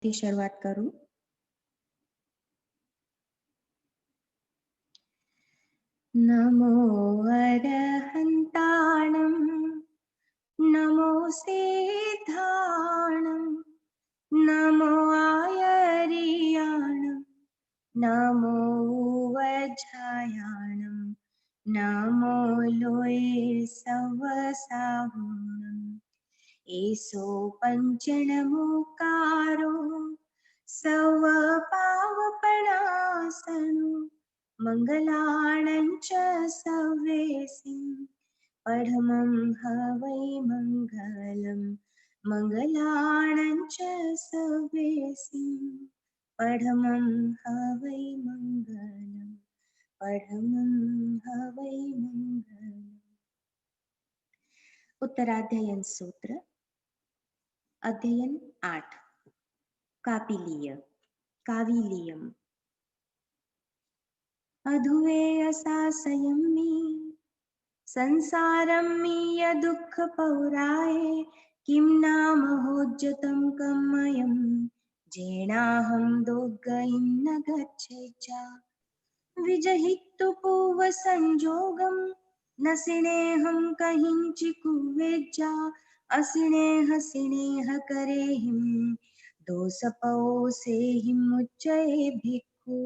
થી શરૂઆત કરું. નમો અરહંતાણં નમો સિદ્ધાણં નમો આયર્યાણં નમો વજ્રાયાણં નમો લોય સવસાહુણં એસો પંચનમુકારો સવ પાવપણાસનો મંગલાણં ચ સવ્યેસિં પરમં હવૈ મંગલમ મંગલાણં ચ સવ્યેસિં પરમં હવૈ મંગલમ પરમં હવૈ મંગલમ. ઉત્તરાધ્યયન સૂત્ર અધ્યયન 8 કાવિલીયમ. અધુવેયસા સંયમી સંસારમ્મીય દુઃખ પૌરાય કિમ નામ હોજ્જતમ કમયમ જેણાહમ દોગ્ગઈમ ન ગચ્છેચા વિજહિત્તુ પૂવ સંજોગમ નસિનેહમ કહિંચિ કુવેજ્જા અસિનેહ સિનેહ કરેહિમ દોષપો સેહિમ ઉચ્ચયે ભિක්ඛુ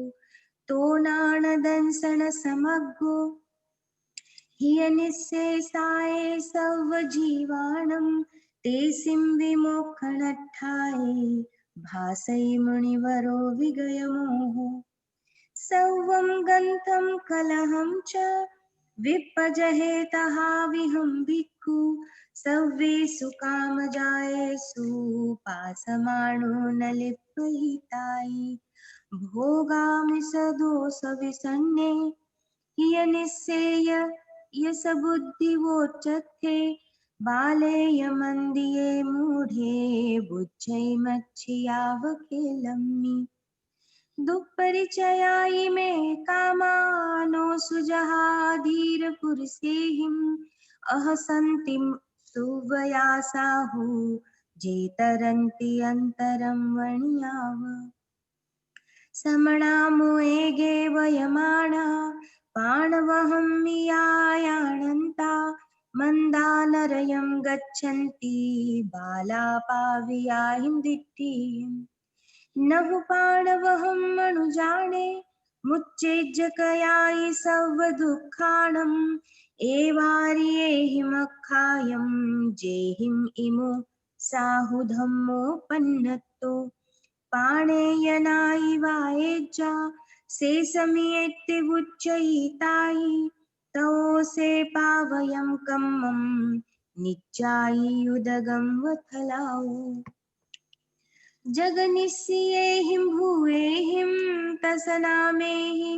તો નાણદંસન સમગ્ગો હિયનિસ્સેસાયે સવ જીવાણમ તેસિમ વિમોક્ષણઠ્ઠાયે ભાસૈ મુનિવરો વિગયમોહો સૌવં ગંથમ કલહં ચ વિપજહેતઃ વિહં ભિක්ඛુ સવ્યેષુ કામજાયેષુ પાસમાણો ન લિપ્યહિતાય ભોગામિષદોષ વિસન્ને હિયનિસ્સેય યસ બુદ્ધિવોચથ્યે બાલેય મંદિયે મૂઢે બુદ્ધૈ મચ્છિયાવખેલમ્મિ दुःपरिचयायि मे कामानो सुजहाधीर पुरुषेहिं अहसन्ति सुवयासाहु जेतरन्ति अन्तरं वणियाव समणामुएगे वयमाणा पाणवहं मियायाणन्ता मन्दानरयं गच्छन्ति बालापावियाहिं दिट्ठिम् नहु पाणवहं मनुजाने मुच्चेज्जकयायि सव दुःखाणम् एवार्येहिमख्यायं जेहिम इमो साहुधम्मोपन्नतो पाणेयनायिवायेज्जा शेषमियेत्ति उच्चयितायि तवोसे पावयं कम्मं निच्चायि उदगं वथलाओ जगनिस्सियेहिं भुवेहिं तसनामेहि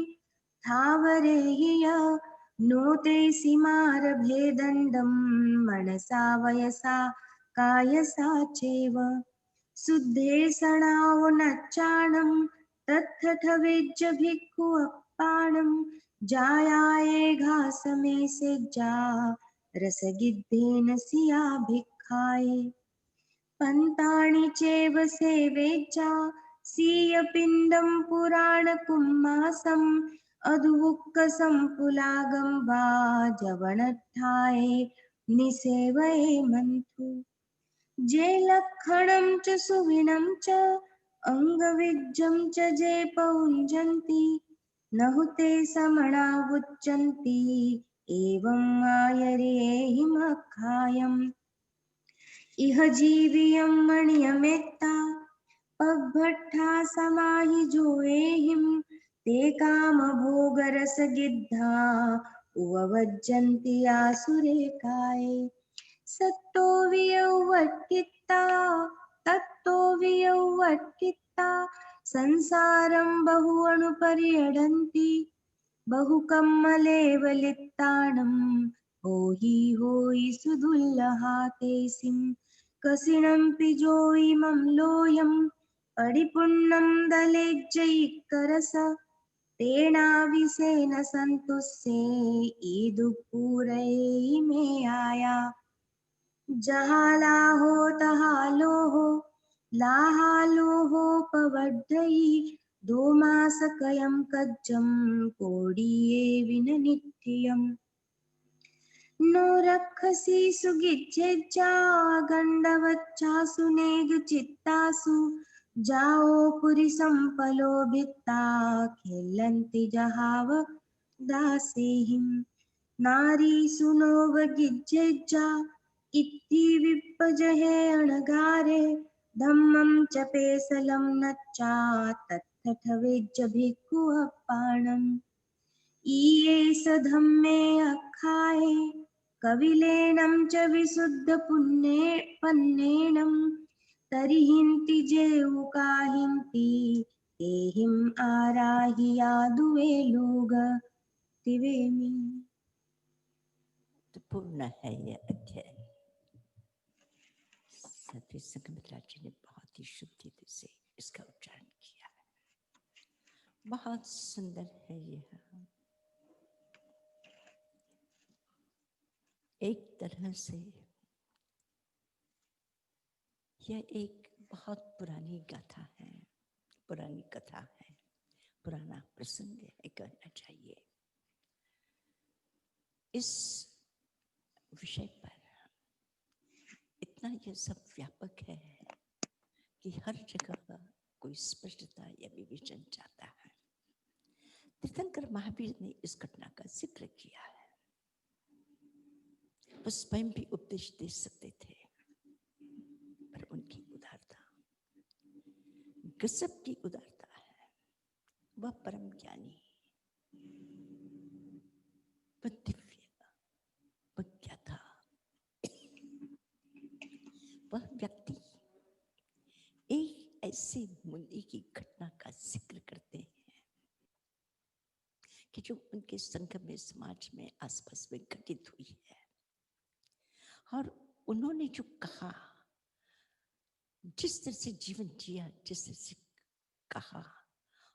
थावरेहि य नोते सीमारभेदण्डं मनसा वयसा कायसा चैव शुद्धे सणावो नच्चाणं तत्थठवेज्ज भिक्खु अप्पाणं जायाये घासमेसेज्जा रसगिद्धेन सिया भिक्खाये पन्ताणि चैव सेवेज्जा सीयपिण्डं पुराणकुम्मासम् अधुवुक्कसम्पुलागं वा जवनट्ठाये निसेवये मन्थु जे लक्षणं च सुविनं च अङ्गविज्जं च जे पौञ्जन्ति नहुते समणावुच्यन्ति एवं आयर्येहिमख्यायम् इह जीवियं मणियमेत्ता पग्भट्ठा समाहि जोएहिं ते कामभोगरसगिद्धा उववज्जन्ति आसुरेकाये सत्तो वियौवट्टित्ता तत्तो वियौवट्टित्ता संसारं बहु अणुपर्यडन्ति बहुकम्मलेवलित्ताणं होहि होयि सुदुल्लहा तेसिं कसिणं जोइमं लोयं परिपूर्णं दलेज्जैकरस तेनाविसेन सन्तुष्टे ईदुपूरये मे आया जहालाहो तहालोहो लाहालोहोपवर्धयि धूमासकयं कज्जं कोडीये विननित्ययम् नो रक्षसि सुगिज्जेज्जा गण्डवच्चासु नेगचित्तासु जाओ पुरी संपलो भित्ता खेलन्ति जहाव दासेहिं नारी सुनोग गिज्जेज्जा इति विप्पजहे अणगारे धम्मं च पेसलं नच्चा तत्थठवेज्ज भिक्खुः ईये स धम्मे अखाये कविलेनं च विशुद्धपुण्ये पन्नेनं तरिहिन्ति जेवुकाहिन्ति तेहिम् आराहि यादुवे लोग तिवेमि। तो पूर्ण है यह अध्याय। साथी संघमित्रा जी ने बहुत ही शुद्धि से इसका उच्चारण किया है। बहुत सुंदर है यह। एक तरह से यह एक बहुत पुरानी गाथा है, पुरानी कथा है, पुराना प्रसंग है कहना चाहिए। इस विषय पर इतना यह सब व्यापक है कि हर जगह कोई स्पष्टता या विवेचन चाहता है। तीर्थंकर महावीर ने इस घटना का जिक्र किया है। वो स्वयं भी उपदेश दे सकते थे, पर उनकी उदारता गजब की उदारता है। वह परम ज्ञानी, वह दिव्य, वह ज्ञाता, वह व्यक्ति एक ऐसे मुनि की घटना का जिक्र करते हैं कि जो उनके संघ में, समाज में, आसपास में घटित हुई है। और उन्होंने जो कहा, जिस तरह से जीवन जिया, जिस तरह से कहा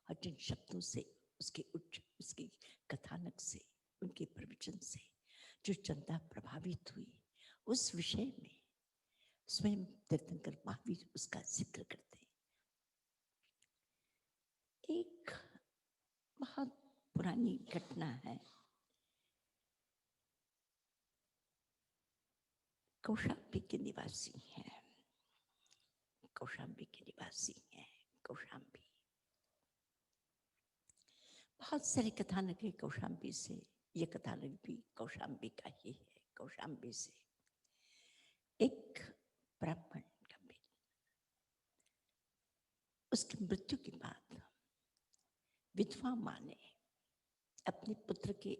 और जिन शब्दों से उसके कथानक से, उनके प्रवचन से जो जनता प्रभावित हुई, उस विषय में स्वयं तीर्थंकर महावीर उसका जिक्र करते हैं। एक बहुत पुरानी घटना है। कौशाम्बी के निवासी हैं, कौशाम्बी के निवासी हैं, कौशाम्बी। बहुत सारे कथानक है कौशाम्बी से। ये कथानक भी कौशाम्बी का ही है। कौशाम्बी से एक ब्राह्मण का बेटा, उसकी मृत्यु के बाद विधवा माँ ने अपने पुत्र के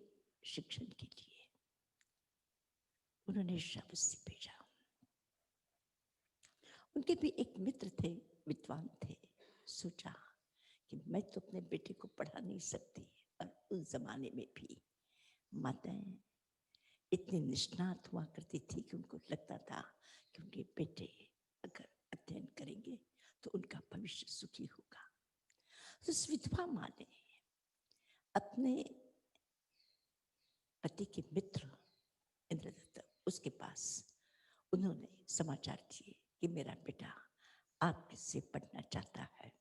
शिक्षण के लिए उन्होंने शाबाशी भेजा। उनके भी एक मित्र थे, विद्वान थे। सोचा कि मैं तो अपने बेटे को पढ़ा नहीं सकती, और उस जमाने में भी माताएं इतनी निष्णात हुआ करती थी कि उनको लगता था कि उनके बेटे अगर अध्ययन करेंगे तो उनका भविष्य सुखी होगा। तो इस विधवा माँ ने अपने पति के मित्र इंद्रदत्त, उसके पास उन्होंने समाचार दिए कि मेरा बेटा आपसे पढ़ना चाहता है।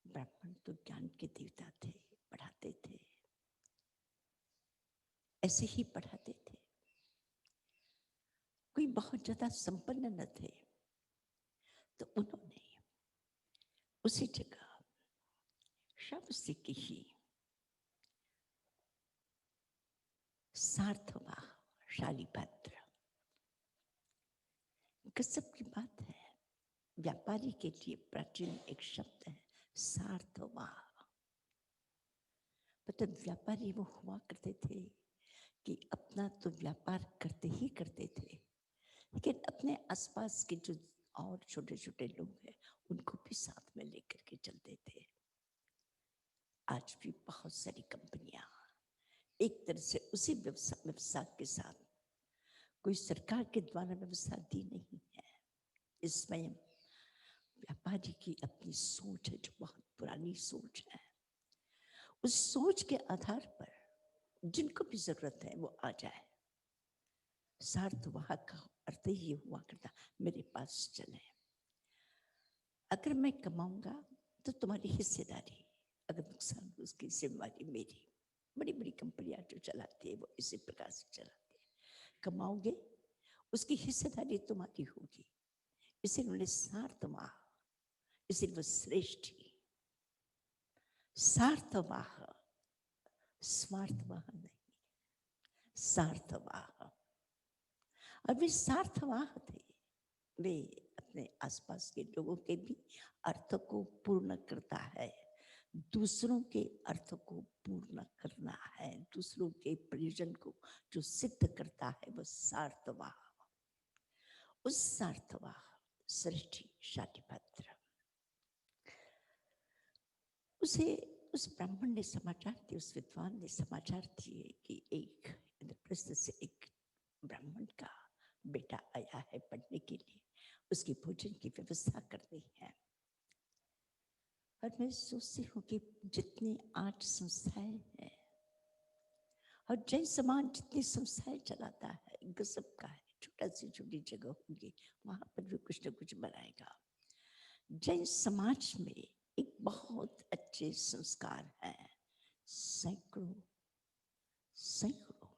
ब्राह्मण तो ज्ञान के देवता थे, पढ़ाते थे, ऐसे ही पढ़ाते थे। कोई बहुत ज्यादा संपन्न न थे, तो उन्होंने उसी जगह शाबाशी की ही सार्थवाह शालीपात्र। गजब की बात है, व्यापारी के लिए प्राचीन एक शब्द है सार्थवाह। मतलब व्यापारी वो हुआ करते थे कि अपना तो व्यापार करते ही करते थे, लेकिन अपने आसपास के जो और छोटे छोटे लोग हैं उनको भी साथ में लेकर के चलते थे। आज भी बहुत सारी कंपनियां एक तरह से उसी व्यवसाय के साथ, कोई सरकार के द्वारा व्यवस्था दी नहीं है। इसमें व्यापारी की अपनी सोच है, जो बहुत पुरानी सोच है। उस सोच के आधार पर जिनको भी जरूरत है वो आ जाए। सार्थवाह का अर्थ ये हुआ करता, मेरे पास चले, अगर मैं कमाऊंगा तो तुम्हारी हिस्सेदारी, अगर नुकसान हो उसकी जिम्मेवारी मेरी। बड़ी बड़ी कंपनियां जो चलाती है वो इसी प्रकार से चलाती है, कमाओगे उसकी हिस्सेदारी तुम्हारी होगी। इसे उन्होंने सार्थवाह, इसीलिए वो श्रेष्ठी, सार्थवाह, स्वार्थवाह नहीं, सार्थवाह। और वे सार्थवाह थे, वे अपने आसपास के लोगों के भी अर्थ को पूर्ण करता है, दूसरों के अर्थ को पूर्ण करना है, दूसरों के प्रयोजन को जो सिद्ध करता है वो सार्थवाह। उस सार्थवाह सृष्टि शाटिपत्र, उसे उस ब्राह्मण ने समाचार दिए, उस विद्वान ने समाचार दिए कि एक इंद्रप्रस्थ से एक ब्राह्मण का बेटा आया है पढ़ने के लिए, उसकी भोजन की व्यवस्था करनी है। और मैं सोचती हूँ कि जितनी आज संस्थाएं हैं और जैन समाज जितनी संस्थाएं चलाता है, गजब का है, छोटा सी छोटी जगह होगी वहां पर भी कुछ न कुछ बनाएगा। जैन समाज में एक बहुत अच्छे संस्कार हैं, सैकड़ों सैकड़ों,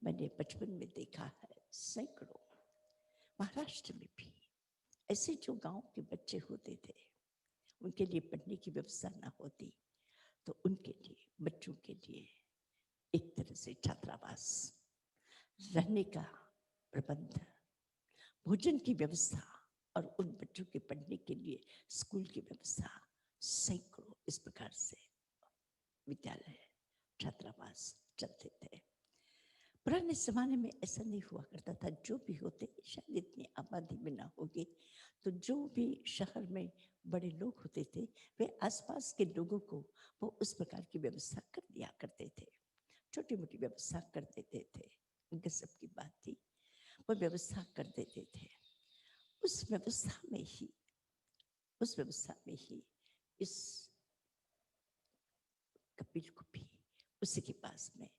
मैंने बचपन में देखा है, सैकड़ों। महाराष्ट्र में भी ऐसे जो गांव के बच्चे होते थे, उनके लिए पढ़ने की व्यवस्था ना होती तो उनके लिए, बच्चों के लिए एक तरह से छात्रावास, रहने का प्रबंध, भोजन की व्यवस्था और उन बच्चों के पढ़ने के लिए स्कूल की व्यवस्था, सैकड़ों इस प्रकार से विद्यालय, छात्रावास चलते थे। पुराने जमाने में ऐसा नहीं हुआ करता था, जो भी होते शायद इतनी आबादी में ना होगी, तो जो भी शहर में बड़े लोग होते थे वे आसपास के लोगों को वो उस प्रकार की व्यवस्था कर दिया करते थे, छोटी मोटी व्यवस्था कर देते थे, गजब की बात थी, वो व्यवस्था कर देते थे। उस व्यवस्था में ही इस कपिल को भी उसी के पास में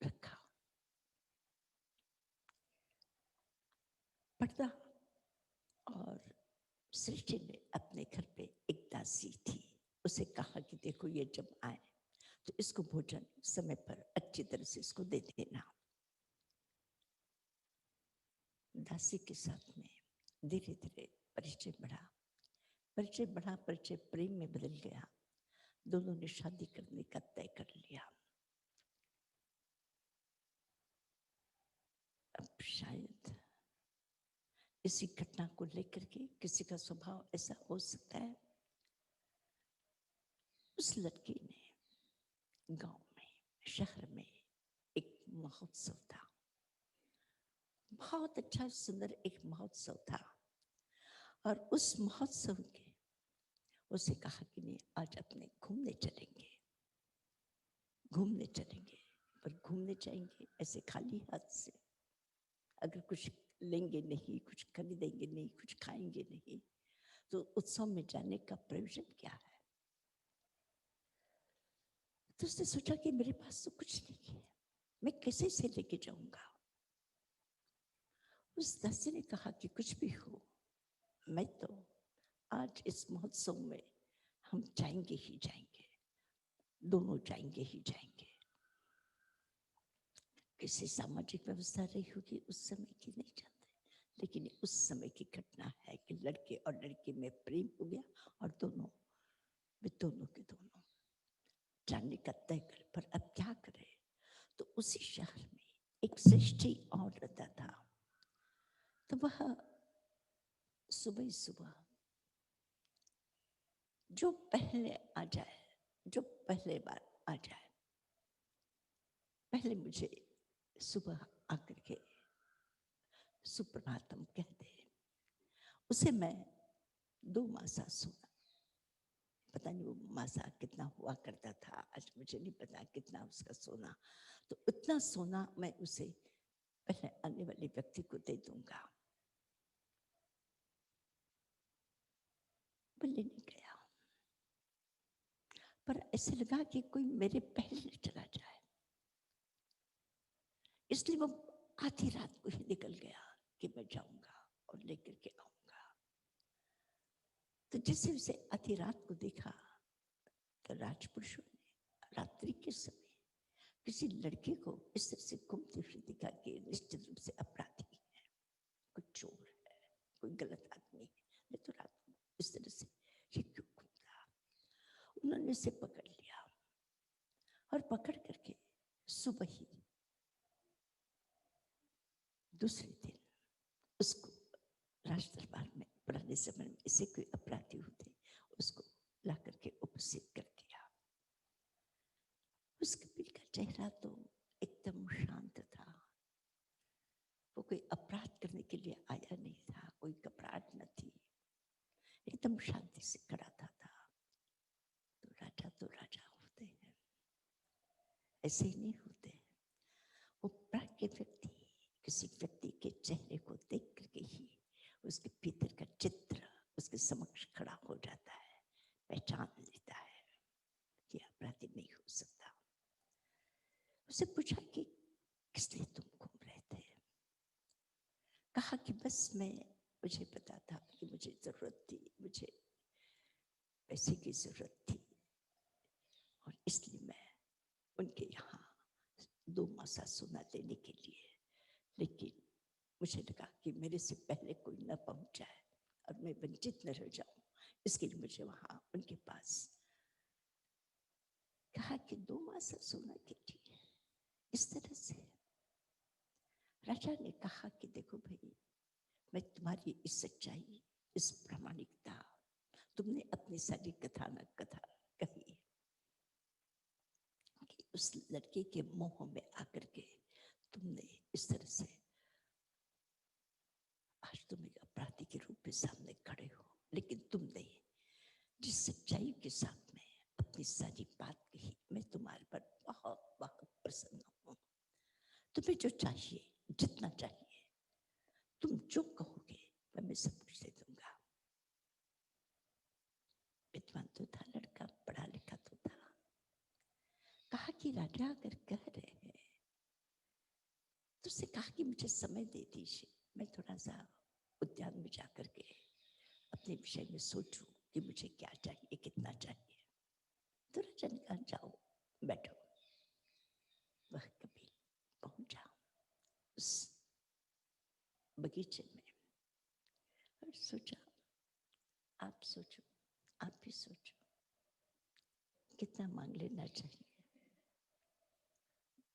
रखा। पर्दा और सृष्टि ने अपने घर पे एक दासी थी, उसे कहा कि देखो ये जब आए तो इसको भोजन समय पर अच्छी तरह से इसको दे देना। दासी के साथ में धीरे धीरे परिचय बढ़ा, परिचय प्रेम में बदल गया, दोनों ने शादी करने का तय कर लिया। अब शायद इसी घटना को लेकर के किसी का स्वभाव ऐसा हो सकता है, उस लड़की ने गांव में, शहर में एक महोत्सव था, बहुत अच्छा सुंदर एक महोत्सव था, और उस महोत्सव के उसे कहा कि नहीं आज अपने घूमने चलेंगे, पर घूमने जाएंगे ऐसे खाली हाथ से, अगर कुछ लेंगे नहीं, कुछ खरीदेंगे नहीं, कुछ खाएंगे नहीं, तो उत्सव में जाने का प्रयोजन क्या है। तो उसने सोचा कि मेरे पास तो कुछ नहीं है, मैं कैसे से लेके जाऊंगा। उस दासी ने कहा कि कुछ भी हो, मैं तो आज इस महोत्सव में हम जाएंगे ही जाएंगे, दोनों जाएंगे ही जाएंगे। कैसी सामाजिक व्यवस्था रही होगी उस समय की नहीं जानते, लेकिन उस समय की घटना है कि लड़के और लड़की में प्रेम हो गया और दोनों के दोनों जानने का तय कर। पर अब क्या करे, तो उसी शहर में एक सृष्टि और रहता था, तो वह सुबह सुबह जो पहले आ जाए, जो पहले बार आ जाए, पहले मुझे सुबह आकर के सुप्रभातम कह दे, उसे मैं 2 मासा सोना, पता नहीं वो मासा कितना हुआ करता था, आज मुझे नहीं पता कितना उसका सोना, तो इतना सोना मैं उसे पहले आने वाले व्यक्ति को दे दूंगा। वो लेने गया, पर ऐसे लगा कि कोई मेरे पहले चला जाए, इसलिए वो आधी रात को ही निकल गया, कि मैं जाऊंगा और लेकर के आऊंगा। तो जैसे उसे आधी रात को देखा तो राजपुरुषों ने रात्रि के समय किसी लड़के को इस तरह से घूमते हुए दिखा कि निश्चित रूप से अपराधी है, कोई चोर है, कोई गलत आदमी है, नहीं तो रात को इस तरह से ये क्यों घूमता। उन्होंने उसे पकड़ लिया और पकड़ करके सुबह ही दूसरे दिन उसको राज दरबार में, पुराने समय में ऐसे कोई अपराधी होते उसको ला करके उपस्थित कर दिया। उस कपिल का चेहरा तो एकदम शांत था, वो कोई अपराध करने के लिए आया नहीं था, कोई घबराहट न थी, एकदम शांति से खड़ा था। तो राजा होते हैं, ऐसे ही नहीं होते। वो प्राज्ञ व्यक्ति किसी व्यक्ति के चेहरे को देख करके ही उसके भीतर का चित्र उसके समक्ष खड़ा हो जाता है, पहचान लेता है कि अपराधी नहीं हो सकता। उसे पूछा कि किस लिए तुम घूम रहे थे? कहा कि बस मुझे पता था कि मुझे जरूरत थी, मुझे पैसे की जरूरत थी और इसलिए मैं उनके यहाँ 2 मासा सोना लेने के लिए, लेकिन मुझे लगा कि मेरे से पहले कोई न पहुंच जाए और मैं वंचित न रह जाऊं, इसके लिए मुझे वहां उनके पास कहा कि 2 मासा सोना के लिए। इस तरह से राजा ने कहा कि देखो भाई, मैं तुम्हारी इस सच्चाई, इस प्रामाणिकता, तुमने अपनी सारी कथा न कथा कही कि उस लड़के के मोह में आकर के तुमने इस तरह से आज तुम एक अपराधी के रूप में सामने खड़े हो, लेकिन तुमने जिस सच्चाई के साथ में अपनी सारी बात कही, मैं तुम्हारे पर बहुत बहुत प्रसन्न हूँ। तुम्हें जो चाहिए, जितना चाहिए, तुम जो कहोगे मैं सब कुछ दे दूंगा। विद्वान तो था लड़का, पढ़ा लिखा तो था। कहा कि राजा अगर कह रहे हैं तो उससे कहा कि मुझे समय दे दीजिए, मैं थोड़ा सा उद्यान में जाकर के अपने विषय में सोचूं कि मुझे क्या चाहिए, कितना चाहिए। तो राजा ने कहा जाओ बैठो। वह कपिल पहुंचा उस बगीचे में और सोचा, आप सोचो, आप भी सोचो, कितना मांग लेना चाहिए?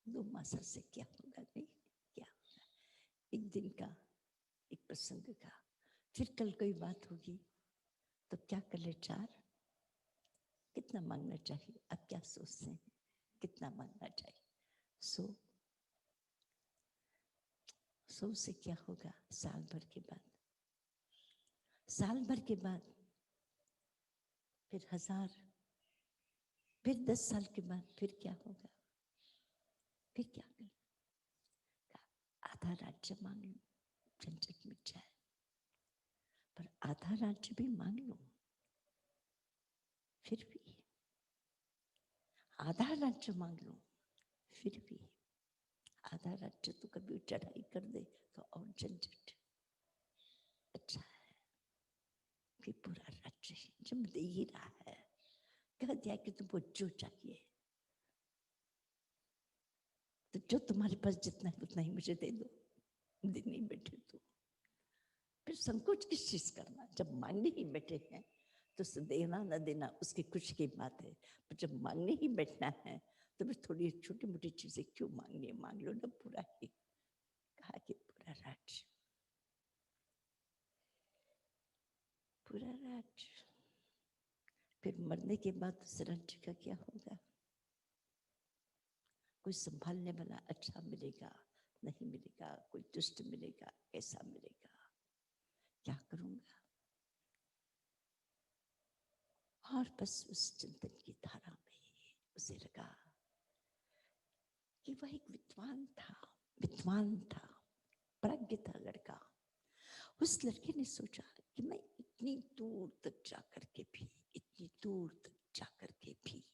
2 मासा से क्या होगा? नहीं क्या होगा? एक दिन का, एक प्रसंग का, फिर कल कोई बात होगी तो क्या कर ले 4? कितना मांगना चाहिए? आप क्या सोचते हैं कितना मांगना चाहिए? 100 से क्या होगा? साल भर के बाद, साल भर के बाद फिर 1000, फिर 10 साल के बाद फिर क्या होगा? फिर क्या कर? आधा राज्य मांग लो, झंझट मिट जाए, पर आधा राज्य भी मांग लो फिर भी, आधा राज्य मांग लो फिर भी, आधा राज्य तो कभी चढ़ाई कर दे तो और झंझट। अच्छा है कि पूरा राज्य जब दे ही रहा है, कह दिया कि तुमको जो चाहिए, तो जो तुम्हारे पास जितना है उतना ही मुझे दे दो, दिन नहीं बैठे तो फिर संकोच किस चीज करना? जब मांगने ही बैठे हैं तो देना न देना उसकी खुशी की बात है, पर जब मांगने ही बैठना है तो फिर थोड़ी छोटी मोटी चीजें क्यों मांगनी है? मांग लो ना पूरा ही। कहा कि पूरा राज्य, पूरा राज्य। फिर मरने के बाद उस राज्य का क्या होगा? कोई संभालने वाला अच्छा मिलेगा, नहीं मिलेगा, कोई दुष्ट मिलेगा, कैसा मिलेगा, क्या करूंगा? और बस उस चिंतन की धारा में उसे लगा कि वह एक विद्वान था, विद्वान था, प्राज्ञ था लड़का। उस लड़के ने सोचा कि मैं इतनी दूर तक जाकर के भी, इतनी दूर तक जाकर के भी,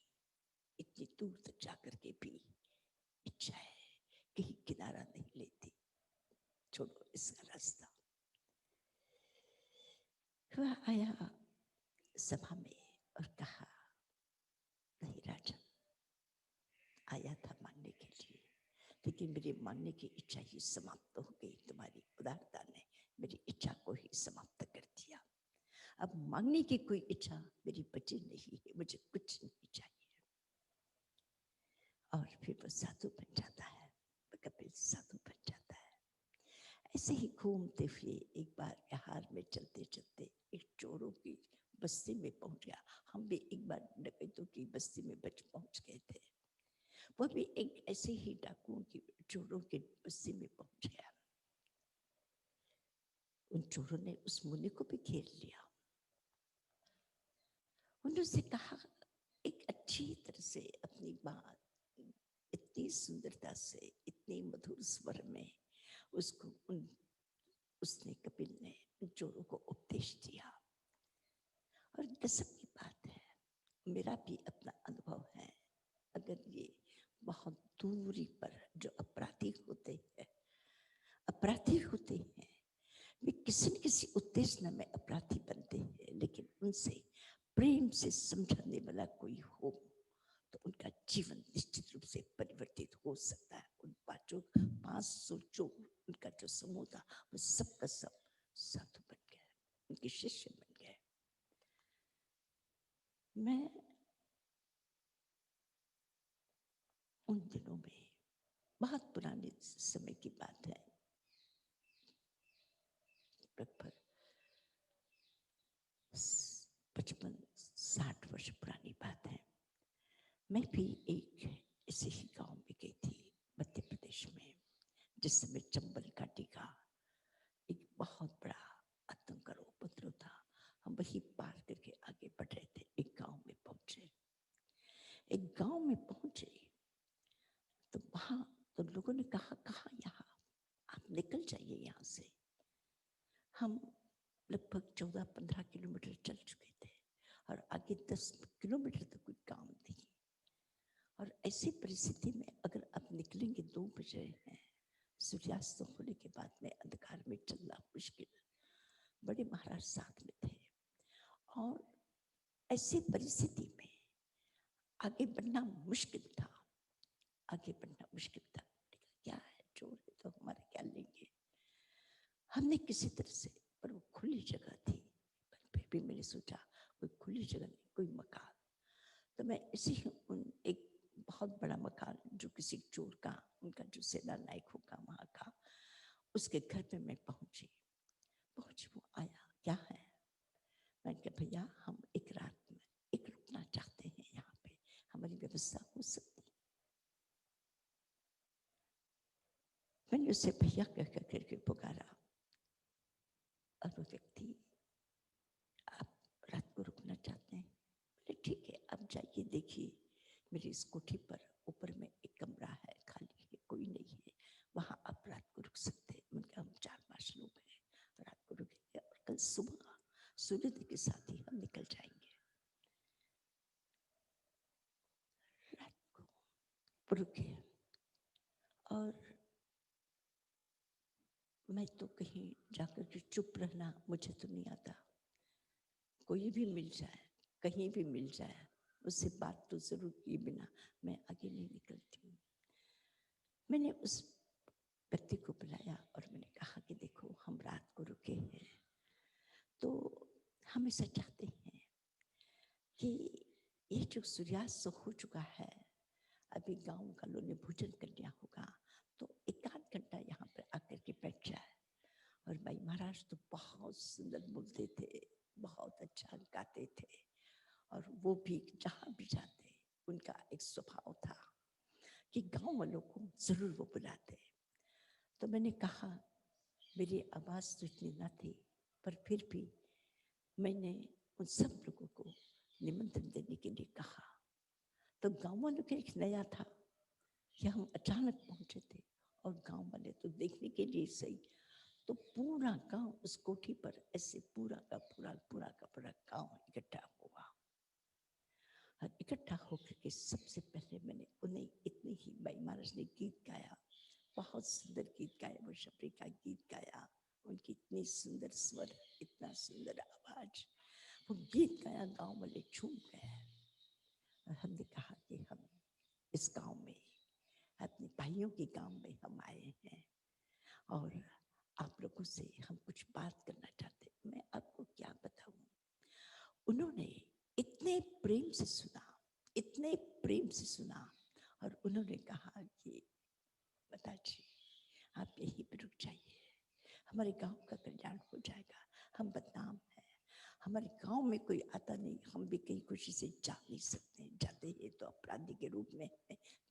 इतनी दूर तक जाकर के भी इच्छा है, कहीं किनारा नहीं लेती। छोड़ो, इसका रास्ता। वह आया सभा में और कहा, नहीं राजन, आया था मानने के लिए, लेकिन मेरी मानने की इच्छा ही समाप्त हो गई। तुम्हारी उदारता ने मेरी इच्छा को ही समाप्त कर दिया। अब मांगने की कोई इच्छा मेरी बची नहीं है, मुझे कुछ नहीं चाहिए। और फिर वो साधु बन जाता है, कपिल साधु बन जाता है। ऐसे ही घूमते हुए एक बार बिहार में चलते चलते एक चोरों की बस्ती में पहुंच गया। हम भी एक बार डकैतों की बस्ती में पहुंच गए थे। वह भी एक ऐसे ही डाकुओं की चोरों की बस्ती में पहुंच गया। उन चोरों ने उस मुनि को भी घेर लिया। उन्होंने कहा एक अच्छी तरह से अपनी बात इतनी सुंदरता से, इतनी मधुर स्वर में उसको उसने कपिल ने उन चोरों को उपदेश दिया। और गजब की बात है, मेरा भी अपना अनुभव है। अगर ये बहुत दूरी पर जो अपराधी होते हैं, वे किसी न किसी उद्देश्य में अपराधी बनते हैं, लेकिन उनसे प्रेम से समझाने वाला कोई हो तो उनका जीवन निश्चित रूप से परिवर्तित हो सकता है। उन 500 जो उनका जो समूह था, वो सबका सब साधु बन गए, उनके शिष्य बन गए। मैं उन दिनों में, बहुत पुराने समय की बात है, लगभग 55-60 वर्ष पुरानी बात है। मैं भी एक ऐसे ही गांव में गई थी मध्य प्रदेश में, जिस समय चंबल घाटी का एक बहुत बड़ा आतंक और उपद्रव था। हम वही पार करके आगे बढ़ रहे थे। एक गांव में पहुंचे तो वहां तो लोगों ने कहा, कहाँ यहाँ, आप निकल जाइए यहाँ से। हम लगभग 14-15 किलोमीटर चल चुके थे और आगे 10 किलोमीटर तक कोई काम नहीं। और ऐसी परिस्थिति में अगर आप निकलेंगे 2 बजे हैं, सूर्यास्त होने के बाद में अंधकार में चलना मुश्किल। बड़े महाराज साथ में थे और ऐसी परिस्थिति में आगे बढ़ना मुश्किल था। क्या है, चोर है तो हमारे क्या लेंगे। हमने किसी तरह से, पर वो खुली जगह थी, पर फिर भी मैंने सोचा कोई खुली जगह नहीं, कोई मकान। तो मैं इसी एक बहुत बड़ा मकान जो किसी चोर का, उनका जो सेना नायक होगा वहां का, उसके घर पे मैं पहुंची। वो आया, क्या है? मैंने कहा भैया हम एक रात में रुकना चाहते हैं, यहाँ पे हमारी व्यवस्था हो सकती? मैंने उसे भैया कह करके पुकारा और वो व्यक्ति, आप रात को रुकना चाहते हैं? बोले ठीक है, आप जाइए, देखिए मेरी इस कोठी पर ऊपर में एक कमरा है, खाली है, कोई नहीं है, वहां आप रात को रुक सकते हैं। उनका हम 4-5 लोग हैं, रात को रुकेंगे और कल सुबह सूर्योदय के साथ ही हम निकल जाएंगे। रात को रुके और मैं तो कहीं जाकर के चुप रहना मुझे तो नहीं आता। कोई भी मिल जाए, कहीं भी मिल जाए, उससे बात तो जरूर किए बिना मैं आगे नहीं निकलती हूँ। मैंने उस व्यक्ति को बुलाया और मैंने कहा कि देखो हम रात को रुके हैं, तो हम ऐसा चाहते हैं कि ये जो सूर्यास्त हो चुका है, अभी गांव वालों ने भोजन कर लिया होगा, तो 1-8 घंटा यहाँ पर आकर के बैठ जाए। और भाई महाराज तो बहुत सुंदर बोलते थे, बहुत अच्छा गाते थे, और वो भी जहाँ भी जाते उनका एक स्वभाव था कि गांव वालों को जरूर वो बुलाते। तो मैंने कहा, मेरी आवाज तो इतनी ना थी, पर फिर भी मैंने उन सब लोगों को निमंत्रण देने के लिए कहा। तो गांव वालों का एक नया था कि हम अचानक पहुंचे थे और गांव वाले तो देखने के लिए सही, तो पूरा गांव उस कोठी पर ऐसे पूरा का पूरा गांव इकट्ठा हुआ। और इकट्ठा होकर के सबसे पहले मैंने उन्हें इतनी ही भाई महाराज ने गीत गाया, बहुत सुंदर गीत गाया, वो शबरी का गीत गाया। उनकी इतनी सुंदर स्वर, इतना सुंदर आवाज, वो गीत गाया, गांव वाले झूम गए। और हमने कहा कि हम इस गांव में, अपने भाइयों के गांव में हम आए हैं और आप लोगों से हम कुछ बात करना चाहते हैं। मैं आपको क्या बताऊं, उन्होंने इतने प्रेम से सुना, इतने प्रेम से सुना, और उन्होंने कहा कि बता जी आप यहीं पर रुक जाइए, हमारे गांव का कल्याण हो जाएगा। हम बदनाम हैं, हमारे गांव में कोई आता नहीं, हम भी कहीं खुशी से जा नहीं सकते, जाते हैं तो अपराधी के रूप में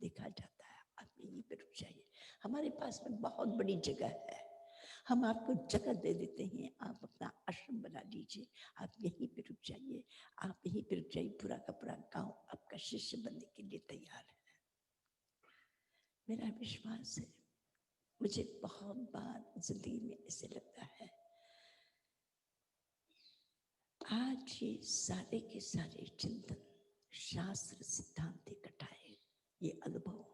देखा जाता है। आप यहीं पर रुक जाइए, हमारे पास में बहुत बड़ी जगह है, हम आपको जगह दे देते हैं, आप अपना आश्रम बना लीजिए, आप यहीं पे रुक जाइए, आप यहीं पे रुक जाइए, पूरा का पूरा गांव आपका शिष्य बनने के लिए तैयार है। मेरा विश्वास है, मुझे बहुत बार जिंदगी में ऐसे लगता है, आज ये सारे के सारे चिंतन, शास्त्र, सिद्धांत इकट्ठाए, ये अनुभव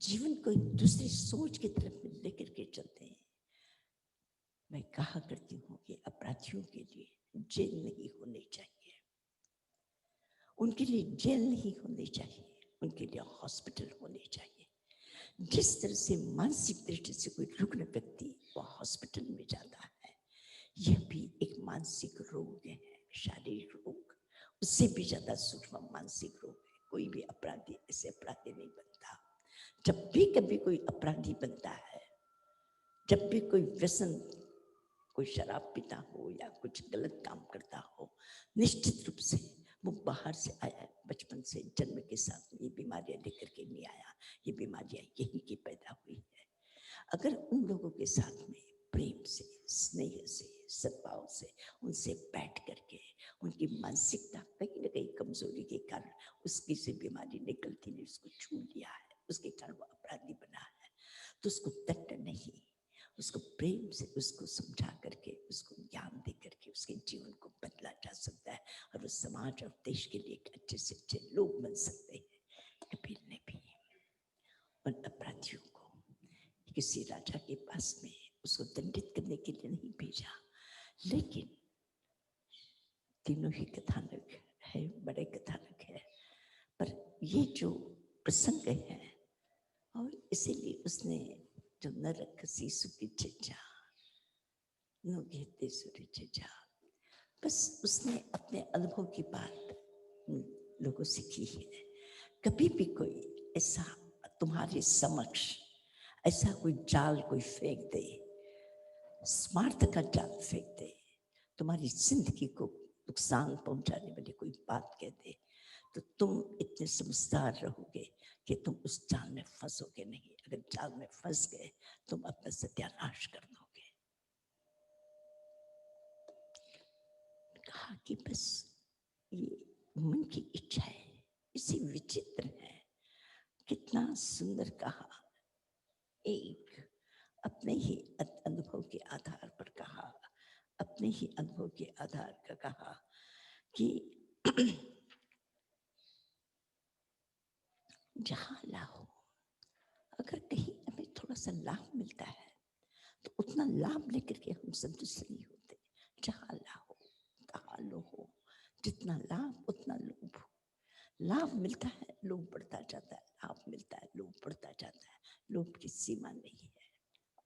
जीवन को एक दूसरी सोच की तरफ लेकर के चलते हैं। मैं कहा करती हूँ कि अपराधियों के लिए जेल नहीं होनी चाहिए, उनके लिए जेल नहीं होनी चाहिए, उनके लिए हॉस्पिटल होने चाहिए। जिस तरह से मानसिक दृष्टि से कोई रुग्ण व्यक्ति वो हॉस्पिटल में जाता है, यह भी एक मानसिक रोग है, शारीरिक रोग, उससे भी ज्यादा सूक्ष्म मानसिक रोग है। कोई भी अपराधी ऐसे अपराधी नहीं बनता। जब भी कभी कोई अपराधी बनता है, जब भी कोई व्यसन, कोई शराब पीता हो या कुछ गलत काम करता हो, निश्चित रूप से वो बाहर से आया है, बचपन से जन्म के साथ ये बीमारियां लेकर के नहीं आया, ये बीमारियां यहीं की पैदा हुई है। अगर उन लोगों के साथ में प्रेम से, स्नेह से, सद्भाव से उनसे बैठ करके, उनकी मानसिकता कहीं ना कहीं कमजोरी के कारण उसकी से बीमारी निकलती नहीं, उसको छू लिया है, उसके कारण वो अपराधी बना है, तो उसको दंड नहीं, उसको प्रेम से उसको समझा करके, उसको ज्ञान दे करके उसके जीवन को बदला जा सकता है, और वो समाज और देश के लिए अच्छे से अच्छे लोग बन सकते हैं। कबीर ने भी उन अपराधियों को किसी राजा के पास में उसको दंडित करने के लिए नहीं भेजा, लेकिन तीनों ही कथानक है, बड़े कथानक है, पर ये जो प्रसंग है, और इसीलिए उसने जो नरक सुखी चेचा नो घेते सूर्य चेचा, बस उसने अपने अनुभव की बात लोगों से की है। कभी भी कोई ऐसा तुम्हारे समक्ष ऐसा कोई जाल कोई फेंक दे, स्वार्थ का जाल फेंक दे, तुम्हारी जिंदगी को नुकसान पहुंचाने वाली कोई बात कह दे, तो तुम इतने समझदार रहोगे कि तुम उस जाल में फंसोगे नहीं। अगर जाल में फंस गए तुम अपना सत्यानाश कर दोगे। कहा कि बस ये मन की इच्छा है, इसी विचित्र है, कितना सुंदर कहा, एक अपने ही अनुभव के आधार पर कहा, अपने ही अनुभव के आधार पर कहा कि जहां लाभ, अगर कहीं हमें थोड़ा सा लाभ मिलता है तो उतना लाभ लेकर के हम संतुष्ट नहीं होते। जहां लाभ हो तहां लोभ हो, जितना लाभ उतना लोभ। लाभ मिलता है लोभ बढ़ता जाता है, लाभ मिलता है लोभ बढ़ता जाता है, लोभ की सीमा नहीं है।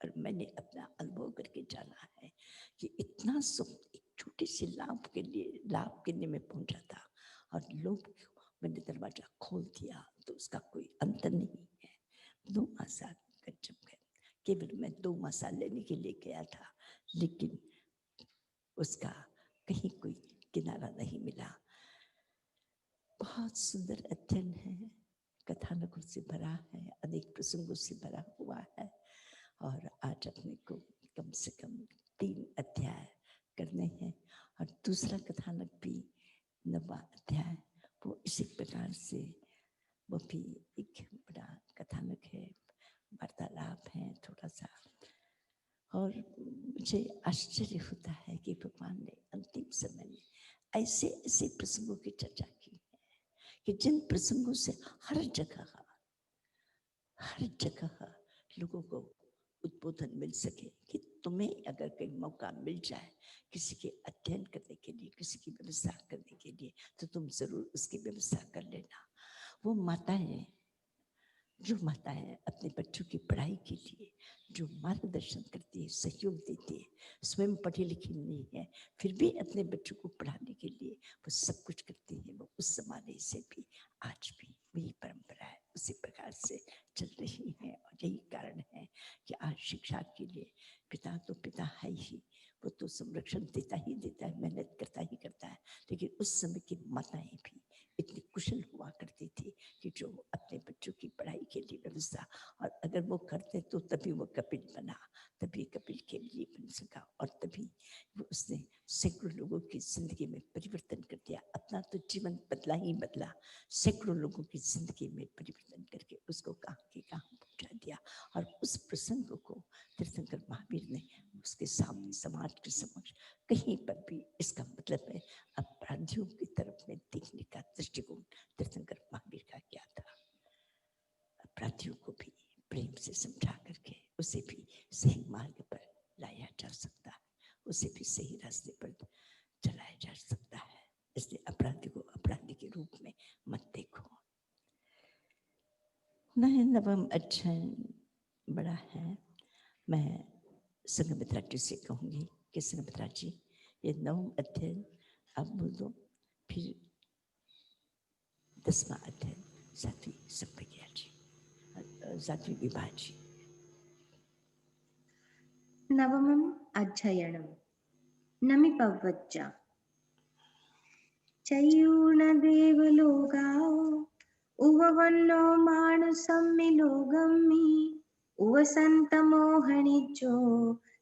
और मैंने अपना अनुभव करके जाना है कि इतना सुख एक छोटे से लाभ के लिए, लाभ गिनने में पहुंचा था, और लोभ मैंने दरवाजा खोल दिया तो उसका कोई अंत नहीं है। 2 मासा गजब है, केवल मैं 2 मासा लेने के लिए गया था, लेकिन उसका कहीं कोई किनारा नहीं मिला। बहुत सुंदर अध्ययन है, कथानकों से भरा है, अनेक प्रसंगों से भरा हुआ है, और आज अपने को कम से कम 3 अध्याय करने हैं, और दूसरा कथानक भी 9वां अध्याय, वो इसी प्रकार से, वो भी एक बड़ा कथानक है, वार्तालाप है थोड़ा सा। और मुझे आश्चर्य होता है कि भगवान ने अंतिम समय में ऐसे ऐसे प्रसंगों की चर्चा की है कि जिन प्रसंगों से हर जगह लोगों को उद्बोधन मिल सके कि तुम्हें अगर कहीं मौका मिल जाए किसी के अध्ययन करने के लिए, किसी की व्यवस्था करने के लिए, तो तुम जरूर उसकी व्यवस्था कर लेना। वो माताएं, जो माताएं अपने बच्चों की पढ़ाई के लिए जो मार्गदर्शन करती है, सहयोग देती है, स्वयं पढ़ी लिखी नहीं है फिर भी अपने बच्चों को पढ़ाने के लिए वो सब कुछ करती है, वो उस जमाने से भी आज भी वही परंपरा है, उसी प्रकार से चल रही है। और यही कारण है कि आज शिक्षा के लिए पिता तो पिता है ही, वो तो संरक्षण देता ही देता है, मेहनत करता ही करता है, लेकिन उस समय की माताएं भी इतनी कुशल हुआ करती थी कि जो अपने बच्चों की पढ़ाई के लिए व्यवस्था, और अगर वो करते तो तभी वो कपिल बना, तभी कपिल के लिए बन सका, और तभी वो उसने सैकड़ों लोगों की जिंदगी में परिवर्तन कर दिया। अपना तो जीवन बदला ही बदला, सैकड़ों लोगों की जिंदगी में परिवर्तन करके उसको कहाँ के कहाँ पहुंचा दिया। और उस प्रसंग को तीर्थंकर महावीर ने उसके सामने समाज के समक्ष कहीं पर भी, इसका मतलब है अपराधियों की तरफ में देखने का दृष्टिकोण तीर्थंकर महावीर का क्या था। अपराधियों को भी प्रेम से समझा करके उसे भी सही मार्ग पर लाया जा सकता है, उसे भी सही रास्ते पर चलाया जा सकता है। इसलिए अपराधी को अपराधी के रूप में मत देखो। नवम अध्ययन बड़ा है। मैं संघमित्रा जी से कहूंगी कि संघमित्रा जी ये नवम अध्ययन आप बोल दो, फिर 10वां अध्ययन साध्वी संप्रज्ञा जी, साध्वी विभा जी। नवमम् अध्ययनम् नमिपवच्च चयूर्णदेवलोकाओ उववन्नो मानुसम्मिलोगम्मि उवसन्तमोहनिजो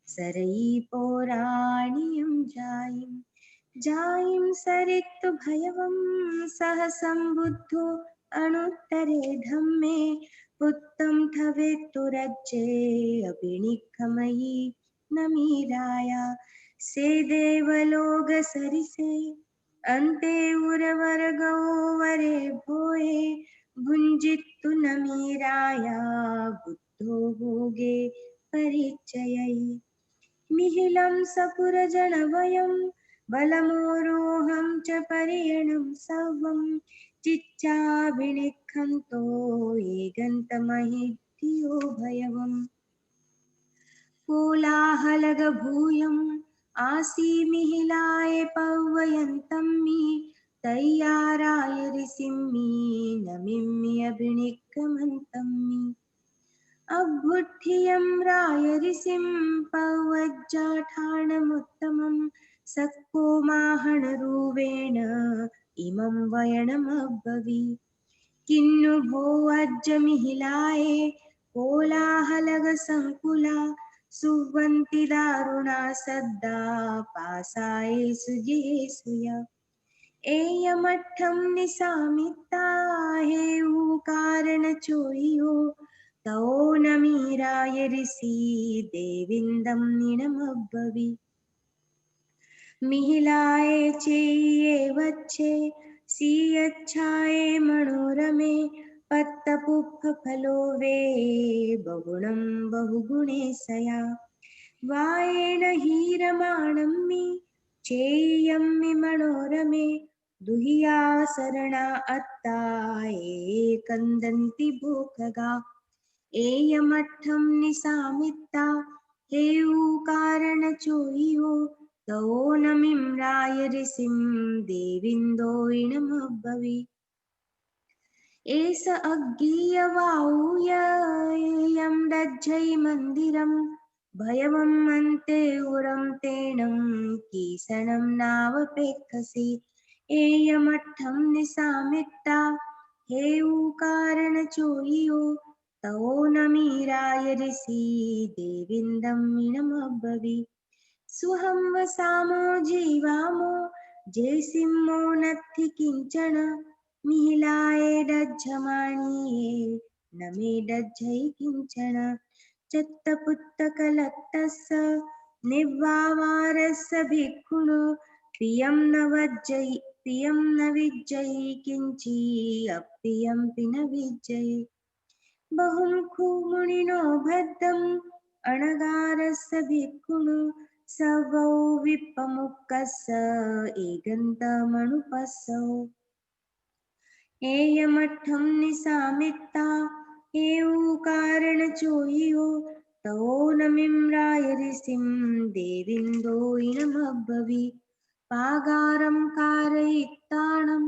सरयी पौराणियं जायिं सरित्तु भयवं सह सम्बुद्धो अनुत्तरे धम्मे पुत्तं ठवेत्तु रज्जे अभिनिक्खमयि नमीराया से देवलोक सरिसे अन्ते उर्वरगो वरे भोये भुञ्जित्तु नमीराया बुद्धो भोगे परिचयै मिहिलं सपुरजनवयं बलमोरोहं च पर्यणं सर्वं चिच्चाभिनिखन्तो ये गन्तमहिद्धियो भयवम् कोलाहलगभूयम् आसीमिहिलाय पवयन्तं मे तय्याराय ऋषिं मे नमिम्य अभिनिक्रमन्तं मे अभ्युत्थियं राय ऋषिं पवज्जाठानमुत्तमं सक्को माहणरूपेण इमं वयनमब्रवी किन्नु भो अज्जमिहिलाय कोलाहलगसङ्कुला सुवन्ति दारुणा सद्दा पासायेषु जिहेषु य एयमठं निशामिता हेऊकारणचोयो तौ नमीराय ऋषि देविन्दं निनमब्रवी मिहिलाय चेये वच्छे सीयच्छाये मनोरमे पत्तपुष्पफलो वे बहुगुणं बहुगुणेशया वायेन हीरमाणं मे चेयं मे मनोरमे दुहिया शरणा अत्ता ये कन्दन्ति भूखगा एयमठं निशामित्ता हेऊकारणचोयो तौ नमिम्राय ऋषिं देविन्दोयिनमब्रवी एष अज्ञेयवाऊयेयं दज्झै मन्दिरं भयवं अन्ते उरं तेनं कीसनं नावपेक्षसे एयमठं निशामित्ता हेऊकारणचोयो तौ नमीराय ऋषि देविन्दं नमब्रवी सुहं वसामो जीवामो जयसिंहो नत्थि किञ्चन मिहिलाय दज्झमाणिये न मे दज्झै किञ्चन चत्तपुत्तकलत्तस्य निवावारस्य भिक्षुणो प्रियं न विज्जै किञ्चि अप्रियं न विज्जै बहुमुखो मुनिनो भद्रम् अणगारस्य भिक्खुनो सवौ विप्पमुक्कस्य एगन्तमनुपस्सौ एयमठं निसामित्ता एऊकारणचोहियो तवो नमिम्राय ऋषिं देविन्दो इनमब्बवि पागारं कारयित्ताणं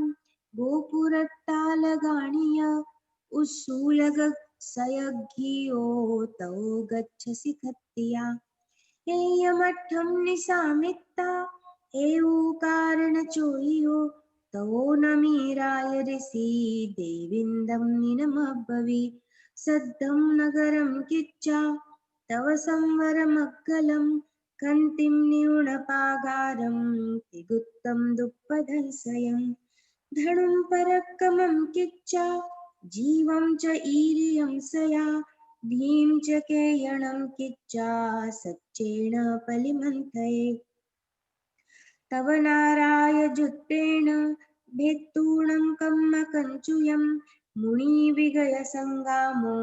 गोपुरट्टालगाणीय उस्सूलगसयज्ञियो तवो गच्छसि खत्तिया एयमठं निसामित्ता एऊकारणचोहियो तवो नमीराय ऋषि देविन्दं निनमब्बवि सद्धं नगरं किच्चा तव संवरमग्गलं कन्तिं न्यूनपागारं तिगुत्तं दुःपदंसयं धनुं परक्कमं किच्चा जीवं च ईरियं सया धीं च केयणं किच्चा सच्चेन पलिमन्थये तव नाराय जुट्टेण भेत्तूणं कम्मकञ्चुयं मुनिविगयसङ्गामो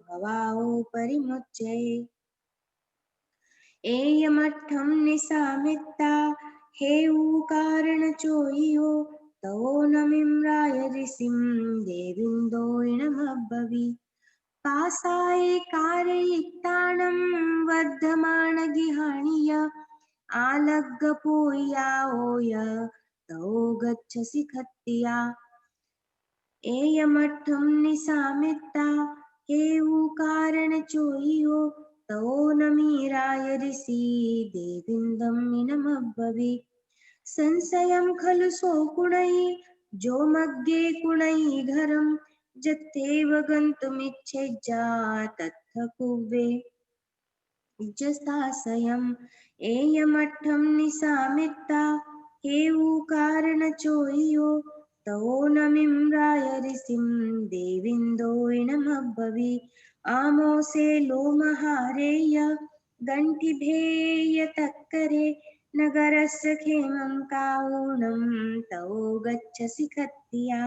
भवाओ परिमुच्यये एयमठं निसामित्ता हेऊकारणचोहियो तवो नमिम्राय ऋषिं देविन्दो इणमब्बवि पासाये कारयित्तानं वर्धमानगिहाणीय आलग्गपोयाओय तवो गच्छसि खत्तिया एयमठं निसामित्ता हेऊकारणचोहियो तवो नमीराय ऋषि देविन्दं निनमब्बवि संशयं खलु सोकुणैः जोमग्गे कुणैः घरं जत्थेव गन्तुमिच्छेज्जा तत्थ कुव्ये जसासयम् एयमठं निसामित्ता हेऊकारणचोहियो तवो नमिम्राय ऋषिं देविन्दो इणमब्बवि आमोसे लोमहारेय गण्ठिभेय तक्करे नगरस्य खेमं काऊणं तवो गच्छसि खत्तिया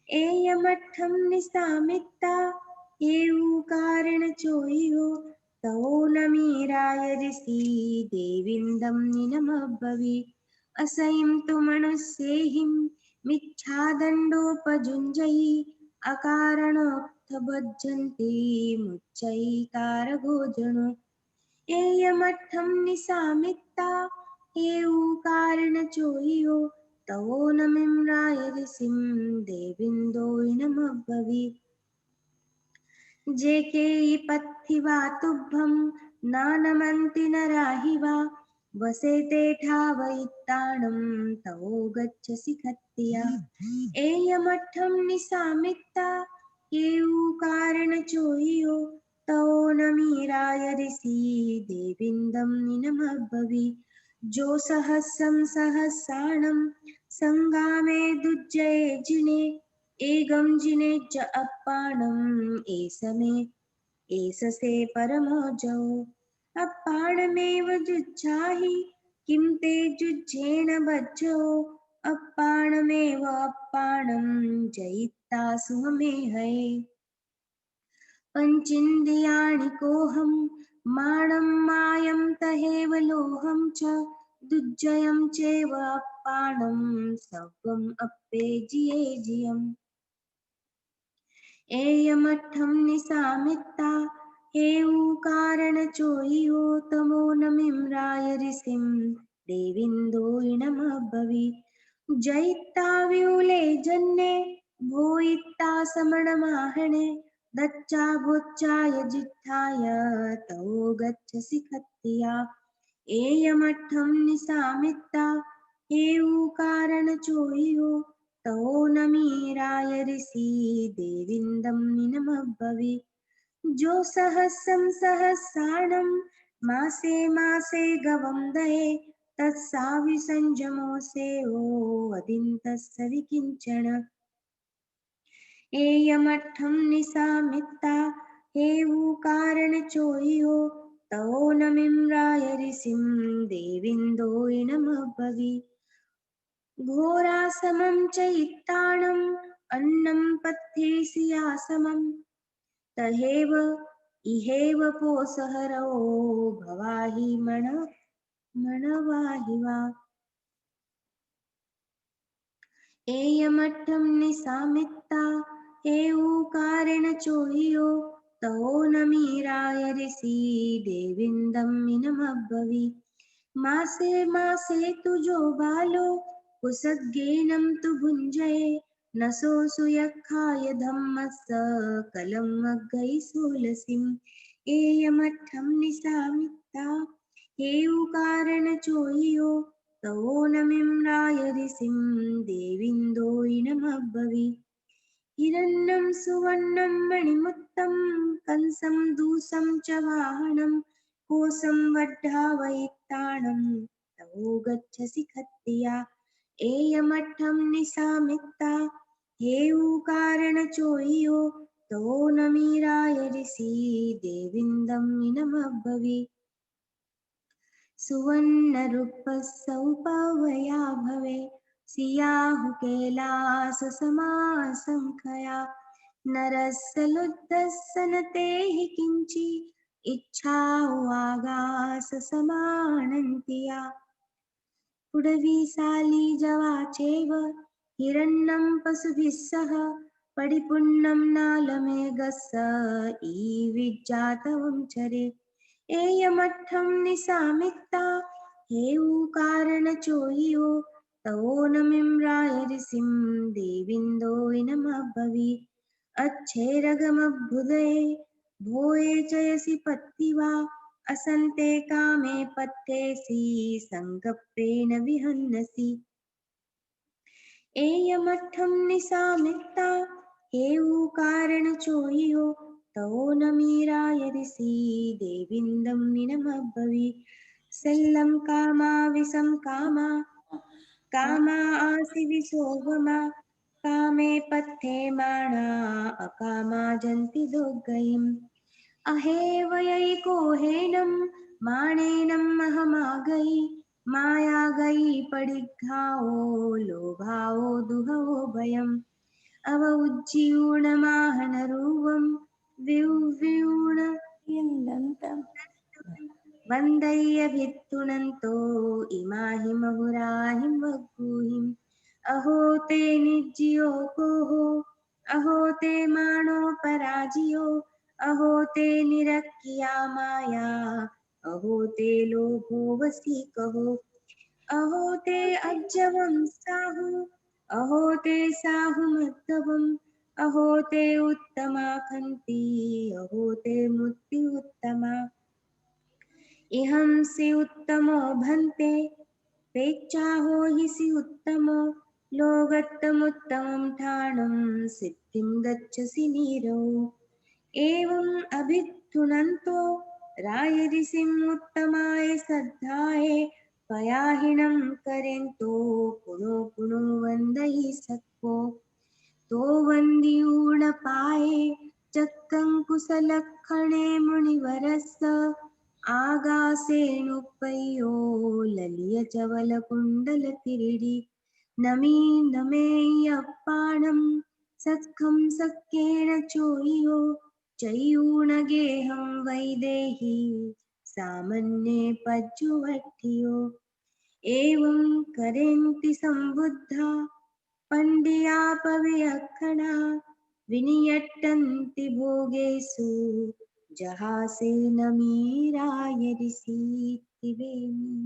एयमठं निसामित्ता हेऊकारणचोहियो तवो नमीराय ऋषि देविन्दं निनमब्बवि असैं तु मनुष्येहिं मिच्छादण्डोपजुञ्जयि अकारणोत्थभज्जन्ति मुच्चैकारगोजनो एयमठं निसामित्ता हेऊकारणचोहियो तवो नमिम्राय ऋषिं देविन्दो इणमब्बवि जेकेयि पत्थिवा तुभ्यं नानमन्ति नराहि वा वसेते ठावयित्ताणं तवो गच्छसि खत्तिया एयमठं निसामित्ता हेऊकारणचोहियो तवो नमीराय ऋषि देविन्दं निनमब्बवि जो सहस्रं सहस्राणं सङ्गामे दुज्जये जिने एगं जिने च अप्पाणम् एसमे एससे परमोजौ अप्पाणमेव जुज्झाहि किं ते जुज्झेन भज्जो अप्पाणमेव अप्पाणं जयित्ता सुहमेहये पञ्चेन्द्रियाणि कोऽहं मानं मायं तहेव लोहं च दुज्जयं चैव अप्पाणं सर्वम् अप्पेजियेजियम् एयमठं निसामित्ता हेऊकारणचोहियो तमो नमिम्राय ऋषिं देविन्दो इणमब्बवि जयित्ता विपुले जन्ये भूयित्ता समणमाहणे दच्चा भोच्चाय जित्थाय तवो गच्छसि खत्तिया एयमठं निसामित्ता हेऊकारणचोहियो तवो नमीराय ऋषि देविन्दं निनमब्बवि जो सहस्रं सहस्राणं मासे मासे गवं दये तत्साविसञ्जमोऽसेवो वदिन्तस्य विकिञ्चन एयमठं निसामित्ता हेऊकारणचोहियो तवो नमिम्राय ऋषिं देविन्दो इणमब्बवि घोरासमं च इत्ताणम् अन्नं पथ्येषि आसमम् तहेव इहेव पोसहरो भवाहि मणवाहि वा एयमठं निसामित्ता हेऊकारेण चोहियो तवो न मीराय ऋषि देविन्दं मिनमब्बवि मासे मासे तुजो बालो कुसद्गेनं तु भुञ्जये न सोऽसु यक्खाय धम्मस्य कलं मग्गै सोलसिम् एयमठं निसामित्ता हेऊकारेण चोहियो तवो नमिम्राय ऋषिं देविन्दोयिनमब्बवि हिरण्यं सुवर्णं मणिमुक्तं कंसं दूषं च वाहनं कोशं वड्ढावयित्ताणं तवो गच्छसि खत्तिया एयमठं निशामित्ता हेऊकारेण चोहियो तवो नमीराय ऋषि देविन्दं मिनमब्बवि सुवर्णरूपस्सौपवया भवे सियाहुकेलाससमासंख्या नरस्य लुब्धस्य न ते हि किञ्चि इच्छावागाससमानन्ति या पुडवीशाली जवा चैव हिरण्यं पशुभिः सह परिपूर्णं नालमेघस्य ईविजातवं चरे एयमठं निशामित्ता हेऊकारेण चोहियो तवो नमिम्राय ऋषिं देविन्दोयिनमब्बवि अच्छैरगमभ्युदये भोये चयसि पत्तिवा असन्ते कामे पथ्येसि सङ्गप्रेण विहन्नसि एयमठं निशामित्ता हेऊकारेण चोहियो तवो नमीराय ऋषि देविन्दं निनमब्बवि सल्लं कामा विषं कामा कामा आसि विशोभमा कामे पथ्ये माणा अकामा जन्ति दुर्गयिम् अहेवयैकोहेनं माणेनं अहमागै मायागै पडिघ्घाओ लोभाओ दुहवो भयम् अवउज्जीर्णमाहनरूपं विव्यूण यन्दन्तं वन्दैयभित्तुनन्तो इमाहि महुराहिं वग्गूहिम् अहो ते निर्जियो गोः अहो ते माणो पराजियो अहो ते निरक्किया माया अहो ते लोभो वसीकहो अहो ते अब्जवं साहु अहो ते साहुमद्दवम् अहो ते उत्तमा खन्ति अहो ते मुक्ति उत्तमा इहं सि उत्तमो भन्ते पेच्चाहो हि सि उत्तमो लोगत्तमुत्तमं ठाणं सिद्धिं गच्छसि नीरौ एवम् अभिथुनन्तो राय ऋषिम् उत्तमाय श्रद्धाय पयाहिनं करेन्तो पुनो पुनो वन्दहि सक्को तो वन्द्यूर्णपाये चक्रङ्कुशलक्षणे मुनिवरस्य आगासेनुपयो ललियचवलकुण्डलकिरीटि नमी नमेयप्पाणं सत्खं सक्केन चोयो चयूणगेहं वैदेही सामन्ये पज्जुवट्टियो एवं करेन्ति सम्बुद्धा पण्डियापविलक्षणा विनियट्टन्ति भोगेषु जहासे नमीराय ऋषीति वेमी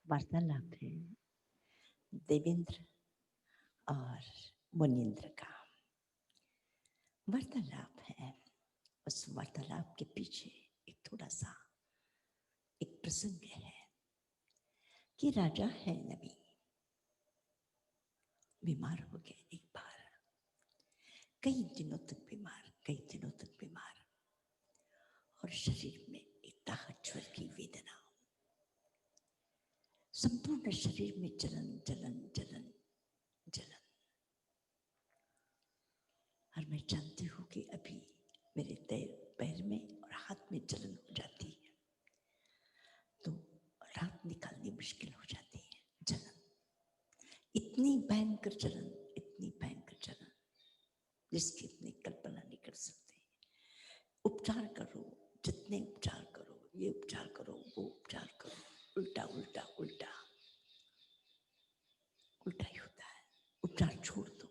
वार्तालाप है देवेंद्र और मुनीन्द्र का वार्तालाप है। उस वार्तालाप के पीछे एक थोड़ा सा एक प्रसंग है कि राजा है नबी बीमार हो गए एक बार, कई दिनों तक बीमार और शरीर में एक दाहक ज्वर की वेदना, संपूर्ण शरीर में जलन जलन जलन जलन। और मैं जानती हूँ कि अभी मेरे पैर में और हाथ में जलन हो जाती है तो रात निकालनी मुश्किल हो जाती है। जलन, इतनी भयंकर जलन, उल्टा उल्टा ही होता है। उल्टा छोड़ दो,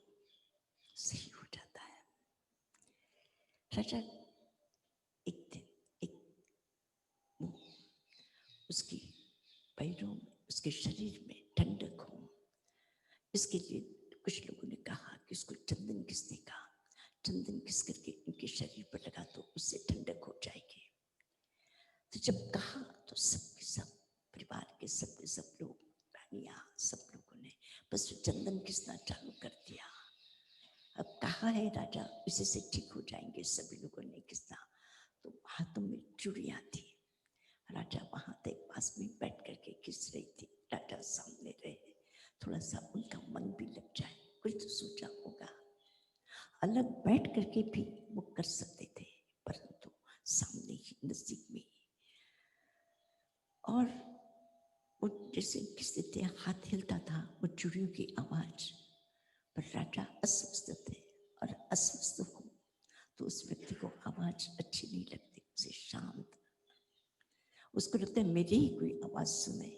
सही हो जाता है। राजा एक दिन वो उसकी पैरों में, उसके शरीर में ठंडक हो, इसके लिए कुछ लोगों ने कहा कि उसको चंदन घिस देगा, चंदन घिस करके उनके शरीर पर लगा तो उससे ठंडक हो जाएगी। तो जब कहा तो सबके सब परिवार के सब लोग, रानियां, सब लोगों ने बस चंदन घिसना चालू कर दिया। अब कहा है राजा इसी से ठीक हो जाएंगे, सभी लोगों ने घिसना। तो हाथों में चूड़ियां थी, राजा वहां तक पास में बैठ करके घिस रही थी। राजा सामने रहे, थोड़ा सा उनका मन भी लग जाए, कुछ तो सोचा होगा। अलग बैठ करके भी वो कर सकते थे, परंतु सामने ही नजदीक में, और वो जैसे घिसते थे हाथ हिलता था, वो चूड़ियों की आवाज पर राजा अस्वस्थ थे, और अस्वस्थ हो तो उस व्यक्ति को आवाज अच्छी नहीं लगती, उसे शांत, उसको लगता है मेरी ही कोई आवाज सुने,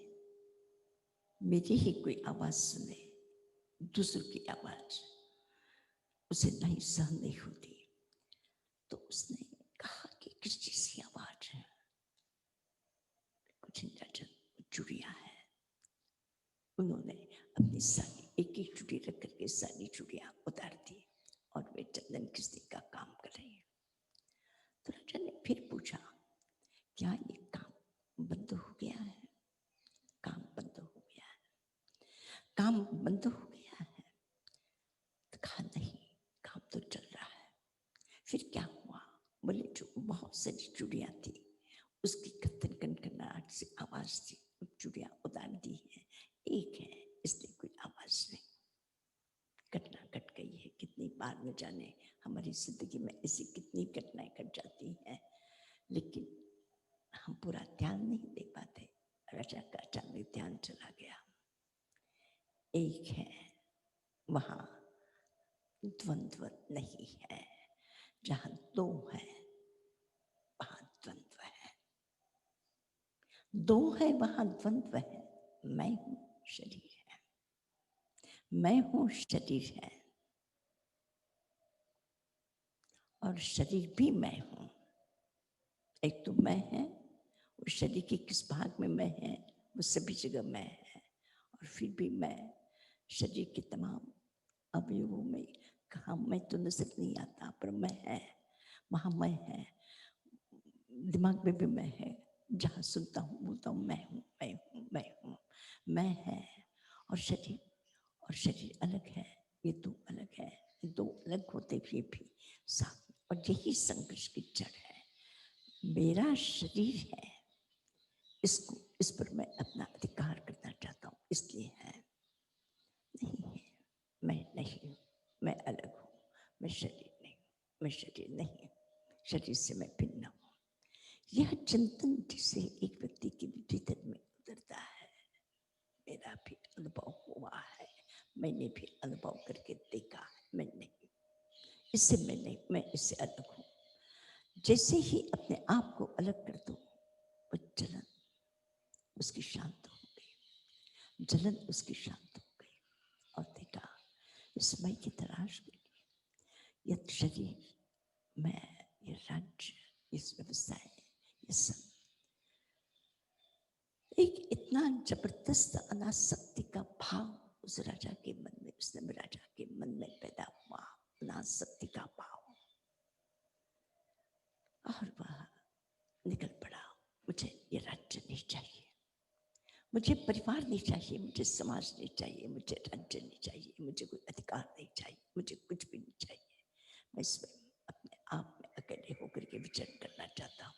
मेरी ही कोई आवाज सुने, दूसरों की आवाज उसे नहीं सहन नहीं होती। तो उसने कहा कि किस चीज की आवाज है, कुछ नहीं, चूड़ियां है। उन्होंने अपनी सारी एक एक चूड़ी रख करके सारी चूड़ियां उतार दी और वे चंदन घिसने का काम कर रही है। तो राजा ने फिर पूछा क्या ये काम बंद हो गया है? काम बंद हो गया है, काम बंद हो गया है? तो कहा नहीं, काम तो चल रहा है। फिर क्या हुआ? बोले जो बहुत सारी चूड़ियां थी उसकी कतन कनकनाहट से आवाज थी, चूड़ियां उतार दी है, एक है इसलिए कोई आवाज नहीं। घटना घट गई है, कितनी बार न जाने हमारी जिंदगी में ऐसी कितनी घटनाएं घट जाती हैं, लेकिन हम पूरा ध्यान नहीं दे पाते। राजा का अचानक ध्यान चला गया, एक है वहां द्वंद्व नहीं है, जहां दो है वहां द्वंद्व है, दो है वहां द्वंद्व है। मैं हूं, शरीर है, मैं हूं, शरीर है, और शरीर भी मैं हूं। एक तो मैं है, और शरीर के किस भाग में मैं है, वो सभी जगह मैं है। और फिर भी मैं शरीर के तमाम अवयवों में कहा मैं तो नजर नहीं आता, पर मैं है, वहां मैं है, दिमाग में भी मैं है, जहां सुनता हूँ बोलता हूँ मैं हूँ, मैं हूँ, मैं हूँ, मैं है। और शरीर अलग है, ये दो अलग है, ये दो अलग होते हुए भी साथ। और यही संघर्ष की जड़ है। मेरा शरीर है, इसको, इस पर मैं अपना अधिकार करना चाहता हूँ, इसलिए है। नहीं है, मैं नहीं हूँ, मैं अलग हूँ, मैं शरीर नहीं, मैं शरीर नहीं, शरीर से मैं भिन्न हूँ। यह चिंतन जिसे एक व्यक्ति के भीतर में उतरता है, मेरा भी अनुभव हुआ है, मैंने भी अनुभव करके देखा है, मैं नहीं, इससे मैं नहीं, मैं इससे अलग हूँ। जैसे ही अपने आप को अलग कर दो, वो जलन उसकी शांत हो गई, जलन उसकी शांत हो गई, और देखा इस मैं की तलाश के लिए यह शरीर, मैं, ये राज्य, इस व्यवसाय, ये सब एक इतना जबरदस्त अनासक्ति का भाव उस राजा के मन में, उस राजा के मन में पैदा हुआ, अनासक्ति का भाव। और वह निकल पड़ा, मुझे ये राज्य नहीं चाहिए, मुझे परिवार नहीं चाहिए, मुझे समाज नहीं चाहिए, मुझे राज्य नहीं चाहिए, मुझे कोई अधिकार नहीं चाहिए, मुझे कुछ भी नहीं चाहिए। मैं स्वयं अपने आप में अकेले होकर के विचरण करना चाहता हूँ।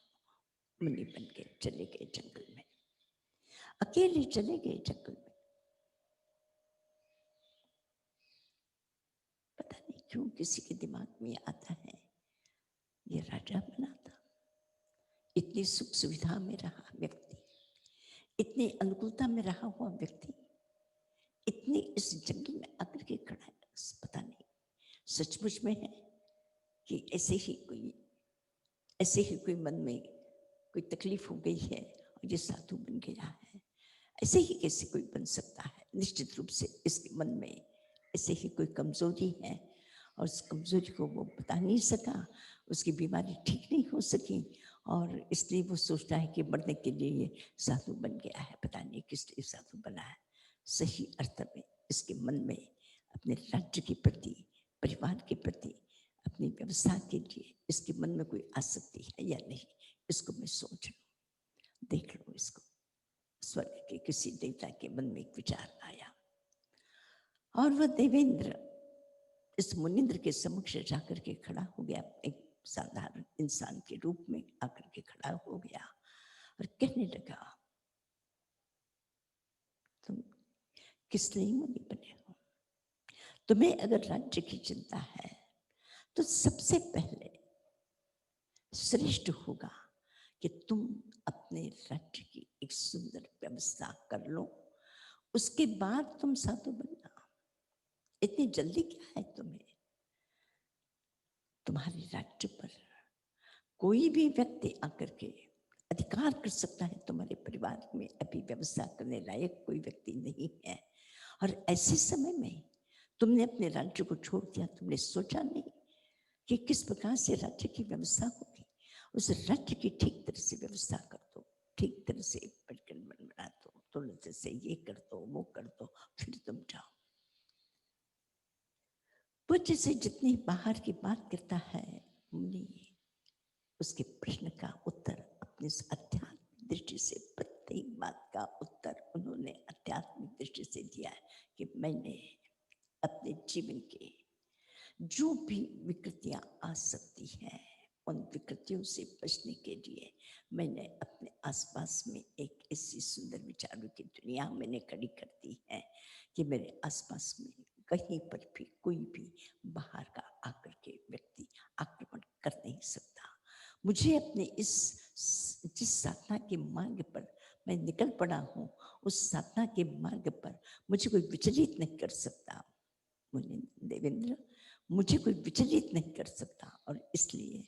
मुनि बन के चले गए जंगल में, अकेले चले गए जंगल में। पता नहीं क्यों किसी के दिमाग में आता है ये राजा बना था। इतनी सुख सुविधा में रहा व्यक्ति, इतनी अनुकूलता में रहा हुआ व्यक्ति, इतनी इस जंगल में आकर के खड़ा है। पता नहीं सचमुच में है कि ऐसे ही कोई मन में कोई तकलीफ हो गई है और ये साधु बन गया है। ऐसे ही कैसे कोई बन सकता है? निश्चित रूप से इसके मन में ऐसे ही कोई कमजोरी है और उस कमजोरी को वो बता नहीं सका, उसकी बीमारी ठीक नहीं हो सकी और इसलिए वो सोचता है कि बढ़ने के लिए ये साधु बन गया है। पता नहीं किस लिए साधु बना है। सही अर्थ में इसके मन में अपने राज्य के प्रति, परिवार के प्रति, अपनी व्यवस्था के लिए इसके मन में कोई आसक्ति है या नहीं, इसको मैं सोच लूं, देख लो इसको। स्वर्ग के किसी देवता के मन में एक विचार आया और वह देवेंद्र इस मुनिंद्र के समक्ष जाकर के खड़ा हो गया, एक साधारण इंसान के रूप में आकर के खड़ा हो गया और कहने लगा, तुम किस लिए मुनि बने हो? तुम्हें अगर राज्य की चिंता है तो सबसे पहले श्रेष्ठ होगा कि तुम अपने राज्य की एक सुंदर व्यवस्था कर लो, उसके बाद तुम साधु बनना। इतनी जल्दी क्या है तुम्हें? तुम्हारे राज्य पर कोई भी व्यक्ति आकर के अधिकार कर सकता है, तुम्हारे परिवार में अभी व्यवस्था करने लायक कोई व्यक्ति नहीं है और ऐसे समय में तुमने अपने राज्य को छोड़ दिया। तुमने सोचा नहीं कि किस प्रकार से राज्य की व्यवस्था होगी। उस राज्य की ठीक तरह से व्यवस्था कर दो, ठीक तरह से परिकल्पना बना दो, तुरंत से ये कर दो, वो कर दो, फिर तुम जाओ। पूज्य से जितनी बाहर की बात करता है मुनि, उसके प्रश्न का उत्तर अपने आध्यात्मिक दृष्टि से, प्रत्येक बात का उत्तर उन्होंने आध्यात्मिक दृष्टि से दिया है कि मैंने अपने जीवन के जो भी विकृतियां आ सकती हैं, उन विकृतियों से बचने के लिए मैंने अपने आसपास में एक ऐसी सुंदर विचारों की दुनिया मैंने खड़ी कर दी है कि मेरे आसपास में कहीं पर भी कोई भी बाहर का आकर के व्यक्ति आक्रमण कर नहीं सकता। मुझे अपने जिस साधना के मार्ग पर मैं निकल पड़ा हूँ, उस साधना के मार्ग पर मुझे कोई विचलित नहीं कर सकता। देवेंद्र, मुझे कोई विचलित नहीं कर सकता और इसलिए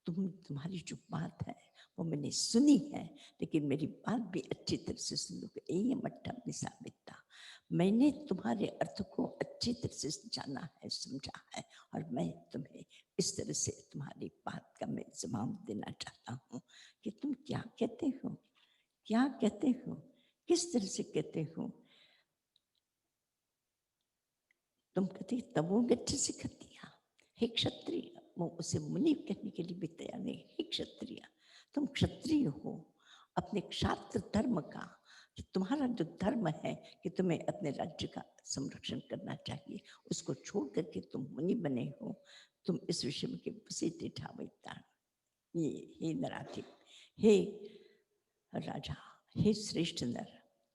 तुम्हारी जो बात है वो मैंने सुनी है, लेकिन मेरी बात भी अच्छी तरह से सुन लो। ये मट्टा निसाबिता, मैंने तुम्हारे अर्थ को अच्छी तरह से जाना है, समझा है और मैं तुम्हें इस तरह से तुम्हारी बात का मैं जवाब देना चाहता हूँ कि तुम क्या कहते हो, क्या कहते हो, किस तरह से कहते हो। तुम कहते तबो गच्छ सिखतिया, हे क्षत्रिय। वो उसे मुनि कहने के लिए भी तैयार नहीं। हे क्षत्रिय, तुम क्षत्रिय हो, अपने क्षात्र धर्म का, तुम्हारा जो धर्म है कि तुम्हें अपने राज्य का संरक्षण करना चाहिए, उसको छोड़ करके तुम मुनि बने हो। तुम इस विषय में के बसे ठावैता, ये हे नराधिप, हे राजा, हे श्रेष्ठ नर,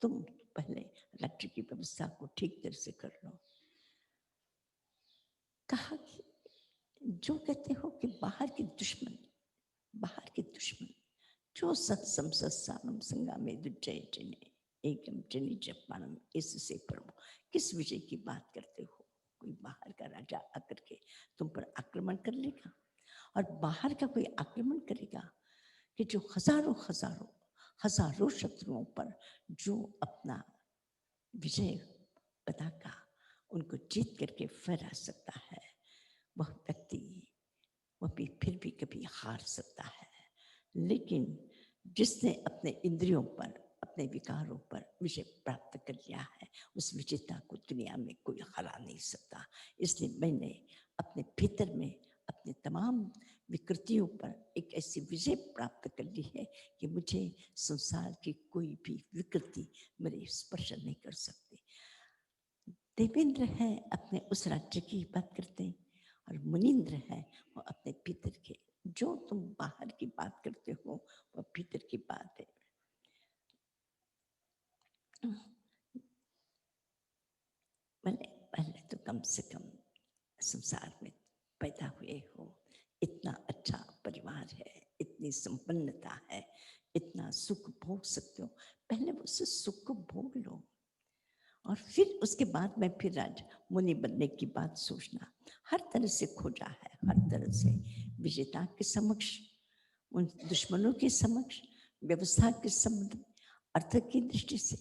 तुम पहले राज्य की व्यवस्था को ठीक तरह से कर लो। कहा कि जो कहते हो कि बाहर के दुश्मन, बाहर के दुश्मन जो सत्सम सत्सानम संगा में दुजय जने एकम जनी जपानम, इससे प्रभु किस विषय की बात करते हो? कोई बाहर का राजा आकर के तुम पर आक्रमण कर लेगा और बाहर का कोई आक्रमण करेगा कि जो हजारों हजारों हजारों शत्रुओं पर जो अपना विजय पताका उनको जीत करके फहरा सकता है, वह व्यक्ति वह भी फिर भी कभी हार सकता है। लेकिन जिसने अपने इंद्रियों पर, अपने विकारों पर विजय प्राप्त कर लिया है, उस विजेता को दुनिया में कोई हरा नहीं सकता। इसलिए मैंने अपने भीतर में अपने तमाम विकृतियों पर एक ऐसी विजय प्राप्त कर ली है कि मुझे संसार की कोई भी विकृति मेरे स्पर्श नहीं कर सकती। देवेंद्र है अपने उस राज्य की बात करते हैं और मुनिंद्र है वो अपने भीतर के, जो तुम बाहर की बात करते हो वो भीतर की बात है। मैंने पहले तो कम से कम संसार में पैदा हुए हो, इतना अच्छा परिवार है, इतनी संपन्नता है, इतना सुख भोग सकते हो, पहले उस सुख को भोग लो और फिर उसके बाद में फिर राज मुनि बनने की बात सोचना। हर तरह से खोजा है, हर तरह से विजेता के समक्ष, उन दुश्मनों के समक्ष, व्यवस्था के संबंध, अर्थ की दृष्टि से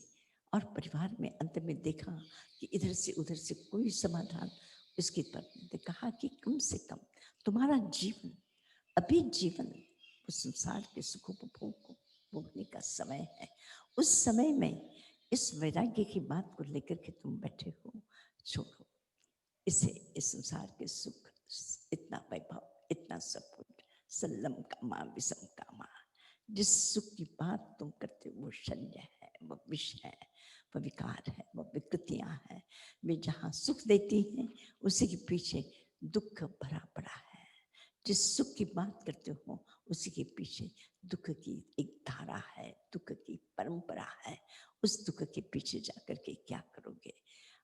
और परिवार में अंत में देखा कि इधर से उधर से कोई समाधान इसकी तरफ नहीं। कहा कि कम से कम तुम्हारा जीवन, अभी जीवन उस संसार के सुख उपभोग को भोगने का समय है। उस समय में इस वैराग्य की बात को लेकर के तुम बैठे हो, छोड़ो इसे। इस संसार के सुख, इतना वैभव, इतना सब कुछ, सल्लम कामा विषम कामा, जिस सुख की बात तुम करते हो वो शल्य है, वो विष है, वो विकार है, वो विकृतियां हैं। वे जहाँ सुख देती हैं उसी के पीछे दुख भरा पड़ा है। जिस सुख की बात करते हो उसी के पीछे दुख की एक धारा है, दुख की परंपरा है। उस दुख के पीछे जाकर के क्या करोगे?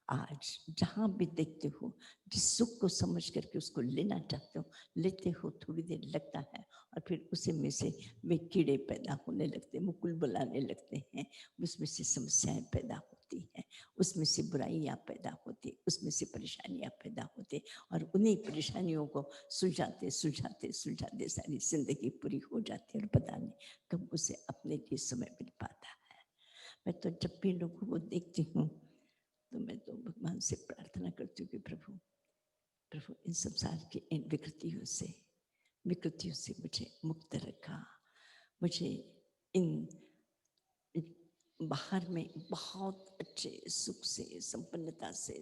आज जहाँ भी देखते हो, जिस सुख को समझ करके उसको लेना चाहते हो, लेते हो, थोड़ी देर लगता है और फिर उसी में से वे कीड़े पैदा होने लगते हैं, मुकुल बुलाने लगते हैं, उसमें से समस्याएं पैदा होती हैं, उसमें से बुराइयां पैदा होती, उसमें से परेशानियां पैदा होती, और उन्हीं परेशानियों को सुलझाते सुलझाते सुलझाते सारी जिंदगी पूरी हो जाती है और पता नहीं कब उसे अपने लिए समय मिल पाता है। मैं तो जब भी लोगों को देखती हूँ तो मैं तो भगवान से प्रार्थना करती हूँ कि प्रभु प्रभु इन संसार की इन विकृतियों से मुझे मुक्त रखा। मुझे इन बाहर में बहुत अच्छे सुख से, संपन्नता से,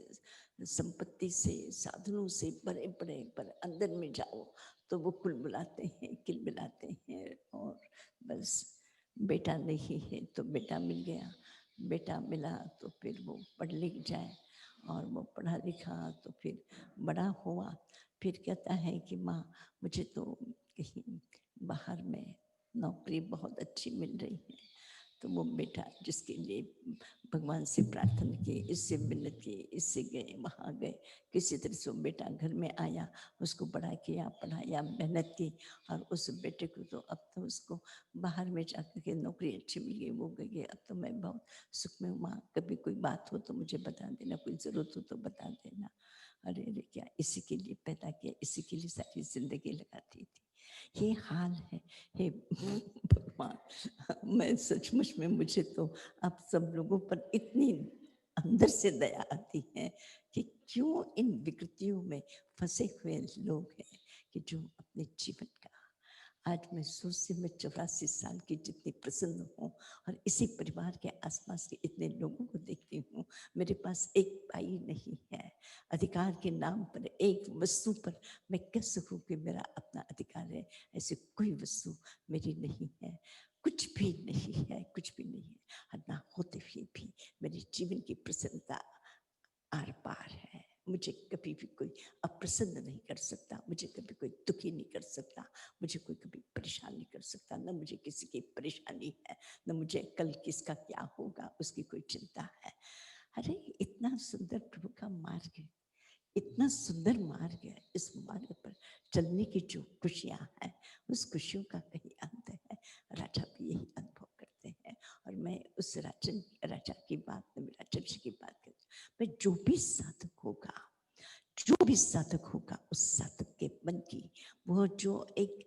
संपत्ति से, साधनों से बड़े बड़े, पर अंदर में जाओ तो वो कुलबुलाते हैं, किलबिलाते हैं, और बस बेटा नहीं है तो बेटा मिल गया, बेटा मिला तो फिर वो पढ़ लिख जाए, और वो पढ़ा लिखा तो फिर बड़ा हुआ, फिर कहता है कि माँ मुझे तो कहीं बाहर में नौकरी बहुत अच्छी मिल रही है। तो वो बेटा जिसके लिए भगवान से प्रार्थना की, इससे मिन्नत की, इससे गए वहाँ गए, किसी तरह से वो बेटा घर में आया, उसको बड़ा किया, पढ़ाया, मेहनत की, और उस बेटे को तो अब तो उसको बाहर में जाकर के नौकरी अच्छी मिल गई, वो गई, अब तो मैं बहुत सुख में हूँ। माँ कभी कोई बात हो तो मुझे बता देना, कोई ज़रूरत हो तो बता देना। अरे अरे क्या इसी के लिए पैदा किया, इसी के लिए सारी जिंदगी लगाती थी। ये हाल है। हे भगवान, मैं सचमुच में, मुझे तो आप सब लोगों पर इतनी अंदर से दया आती है कि क्यों इन विकृतियों में फंसे हुए लोग हैं कि जो अपने जीवन का, आज मैं सोचती, मैं 84 साल की जितनी प्रसन्न हूँ और इसी परिवार के आसपास के इतने लोगों को देखती हूँ, मेरे पास एक पाई नहीं है। अधिकार के नाम पर, एक वस्तु पर मैं कह सकूं कि मेरा अपना अधिकार है, ऐसी कोई वस्तु मेरी नहीं है, कुछ भी नहीं है, कुछ भी नहीं है। और ना होते हुए भी मेरे जीवन की प्रसन्नता आर पार है। मुझे कभी भी कोई अप्रसन्न नहीं कर सकता, मुझे कभी कोई दुखी नहीं कर सकता, मुझे कोई कभी परेशान नहीं कर सकता। न मुझे किसी की परेशानी है, न मुझे कल किसका क्या होगा उसकी कोई चिंता है। अरे इतना सुंदर प्रभु का मार्ग है, इतना सुंदर मार्ग है। इस मार्ग पर चलने की जो खुशियां हैं, उस खुशियों का कहीं अंत है। राजा भी यही अनुभव करते हैं, और मैं उस राजा की बात में, राजा जी की बात करती हूँ। मैं जो भी साधक होगा, जो भी साधक होगा, उस साधक के मन की वो जो एक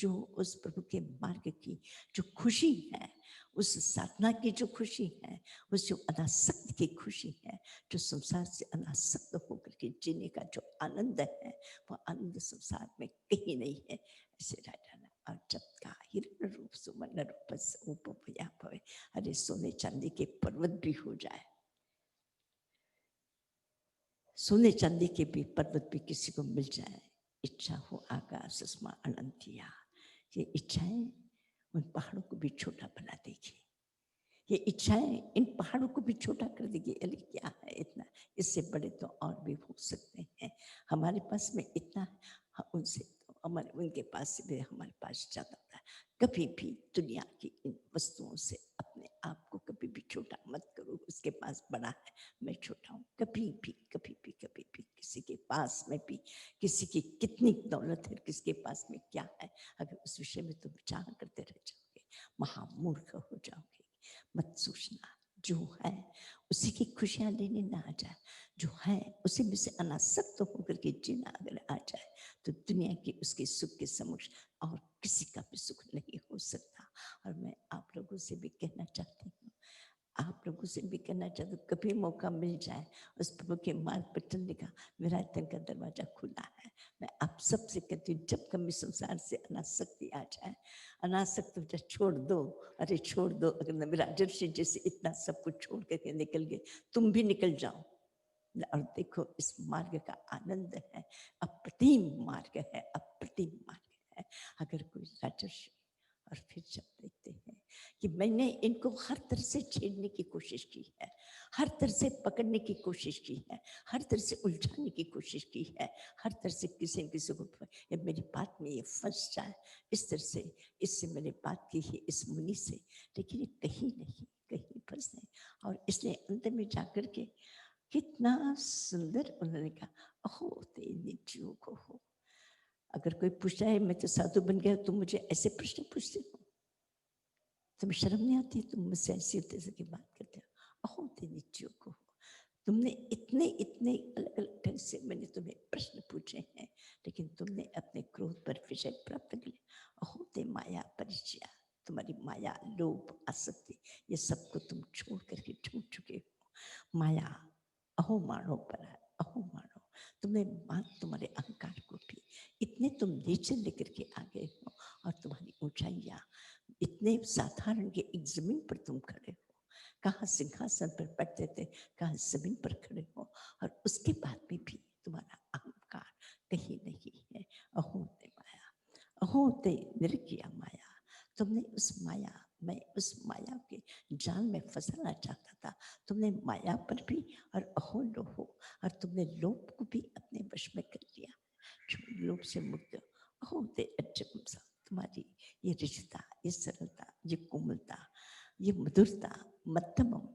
जो उस प्रभु के मार्ग की जो खुशी है, उस साधना की जो खुशी है, उस जो अनासक्त की खुशी है, जो संसार से अनासक्त होकर के जीने का जो आनंद है, वो आनंद संसार में कहीं नहीं है। ऐसे राजा ने, और जब का हिरण रूप सुमन रूप भवे, अरे सोने चांदी के पर्वत भी हो जाए, सोने चांदी के भी पर्वत भी किसी को मिल जाए, इच्छा हो आकाश सुषमा अनंतिया, ये इच्छाएं उन पहाड़ों को भी छोटा बना देगी। ये इच्छाएं इन पहाड़ों को भी छोटा कर देगी। अरे क्या है इतना, इससे बड़े तो और भी हो सकते हैं। हमारे पास में इतना है, उनसे तो हमारे, उनके पास से भी हमारे पास ज्यादा होता है। कभी भी दुनिया की इन वस्तुओं से अपने आप को कभी भी छोटा मत करो। उसके पास बड़ा है, मैं छोटा हूँ। कभी भी कभी भी कभी भी किसी के पास में भी, किसी की कितनी दौलत है, किसके पास में क्या है, अगर उस विषय में तुम विचार करते रह जाओगे, महामूर्ख हो जाओगे। मत सोचना, जो है उसी की खुशियां लेने ना आ जाए, जो है उसी में से अनासक्त होकर के जीना अगर आ जाए, तो दुनिया की उसके सुख के समक्ष और किसी का भी सुख नहीं हो सकता। और मैं आप लोगों से भी कहना चाहती हूँ, आप लोगों से भी कहना चाहते हो, कभी मौका मिल जाए उस प्रभु के मार्ग पर चलने का, मेरा तन का दरवाजा खुला है। मैं आप सबसे कहती हूँ, जब कभी संसार से अनासक्ति आ जाए, अनासक्त हो छोड़ दो, अरे छोड़ दो। अगर राजर्षि जैसे इतना सब कुछ छोड़ करके निकल गए, तुम भी निकल जाओ और देखो इस मार्ग का आनंद है, अप्रतिम मार्ग है, अप्रतिम मार्ग है। अगर कोई राजर्षि, और फिर जब देखते हैं कि मैंने इनको हर तरह से छेड़ने की कोशिश की है, हर तरह से पकड़ने की कोशिश की है, हर तरह से उलझाने की कोशिश की है, हर तरह से किसी किसी को मेरी बात में ये फंस जाए, इस तरह से इससे मैंने बात की है इस मुनि से, लेकिन कहीं नहीं कहीं फंस नहीं। और इसलिए अंत में जाकर के कितना सुंदर उन्होंने कहा, अहो ते निज्जू को हो। अगर कोई पूछता है मैं तो साधु बन गया, तुम मुझे ऐसे प्रश्न पूछते हो, तुम्हें शर्म नहीं आती? तुम मुझसे ऐसी तरह की बात करते हो। अहो ते निज्जू को हो, तुमने इतने इतने अलग अलग ढंग से मैंने तुम्हें प्रश्न पूछे हैं, लेकिन तुमने अपने क्रोध पर विजय प्राप्त कर लिया। अहो ते माया परिचय, तुम्हारी माया, लोभ, आसक्ति, ये सबको तुम छोड़ करके छूट चुके हो। माया, अहो मानो पर, अहो मानो, तुमने मान तुम्हारे अहंकार को भी इतने तुम नीचे लेकर के आ गए हो, और तुम्हारी ऊंचाइयां इतने साधारण के एक जमीन पर तुम खड़े हो, कहाँ सिंहासन पर बैठते थे, कहाँ जमीन पर खड़े हो, और उसके बाद में भी तुम्हारा अहंकार कहीं नहीं है। अहो ते माया, अहो ते निर्किया माया, तुमने उस माया, मैं उस माया के जाल में फंसाना चाहता था, तुमने माया पर भी और अहो लोहो, और तुमने लोभ को भी अपने वश में कर लिया, लोभ से मुक्त। अहो ते अज्जम सा, तुम्हारी ये रिश्ता, ये सरलता, ये कोमलता, ये मधुरता, मध्यमम,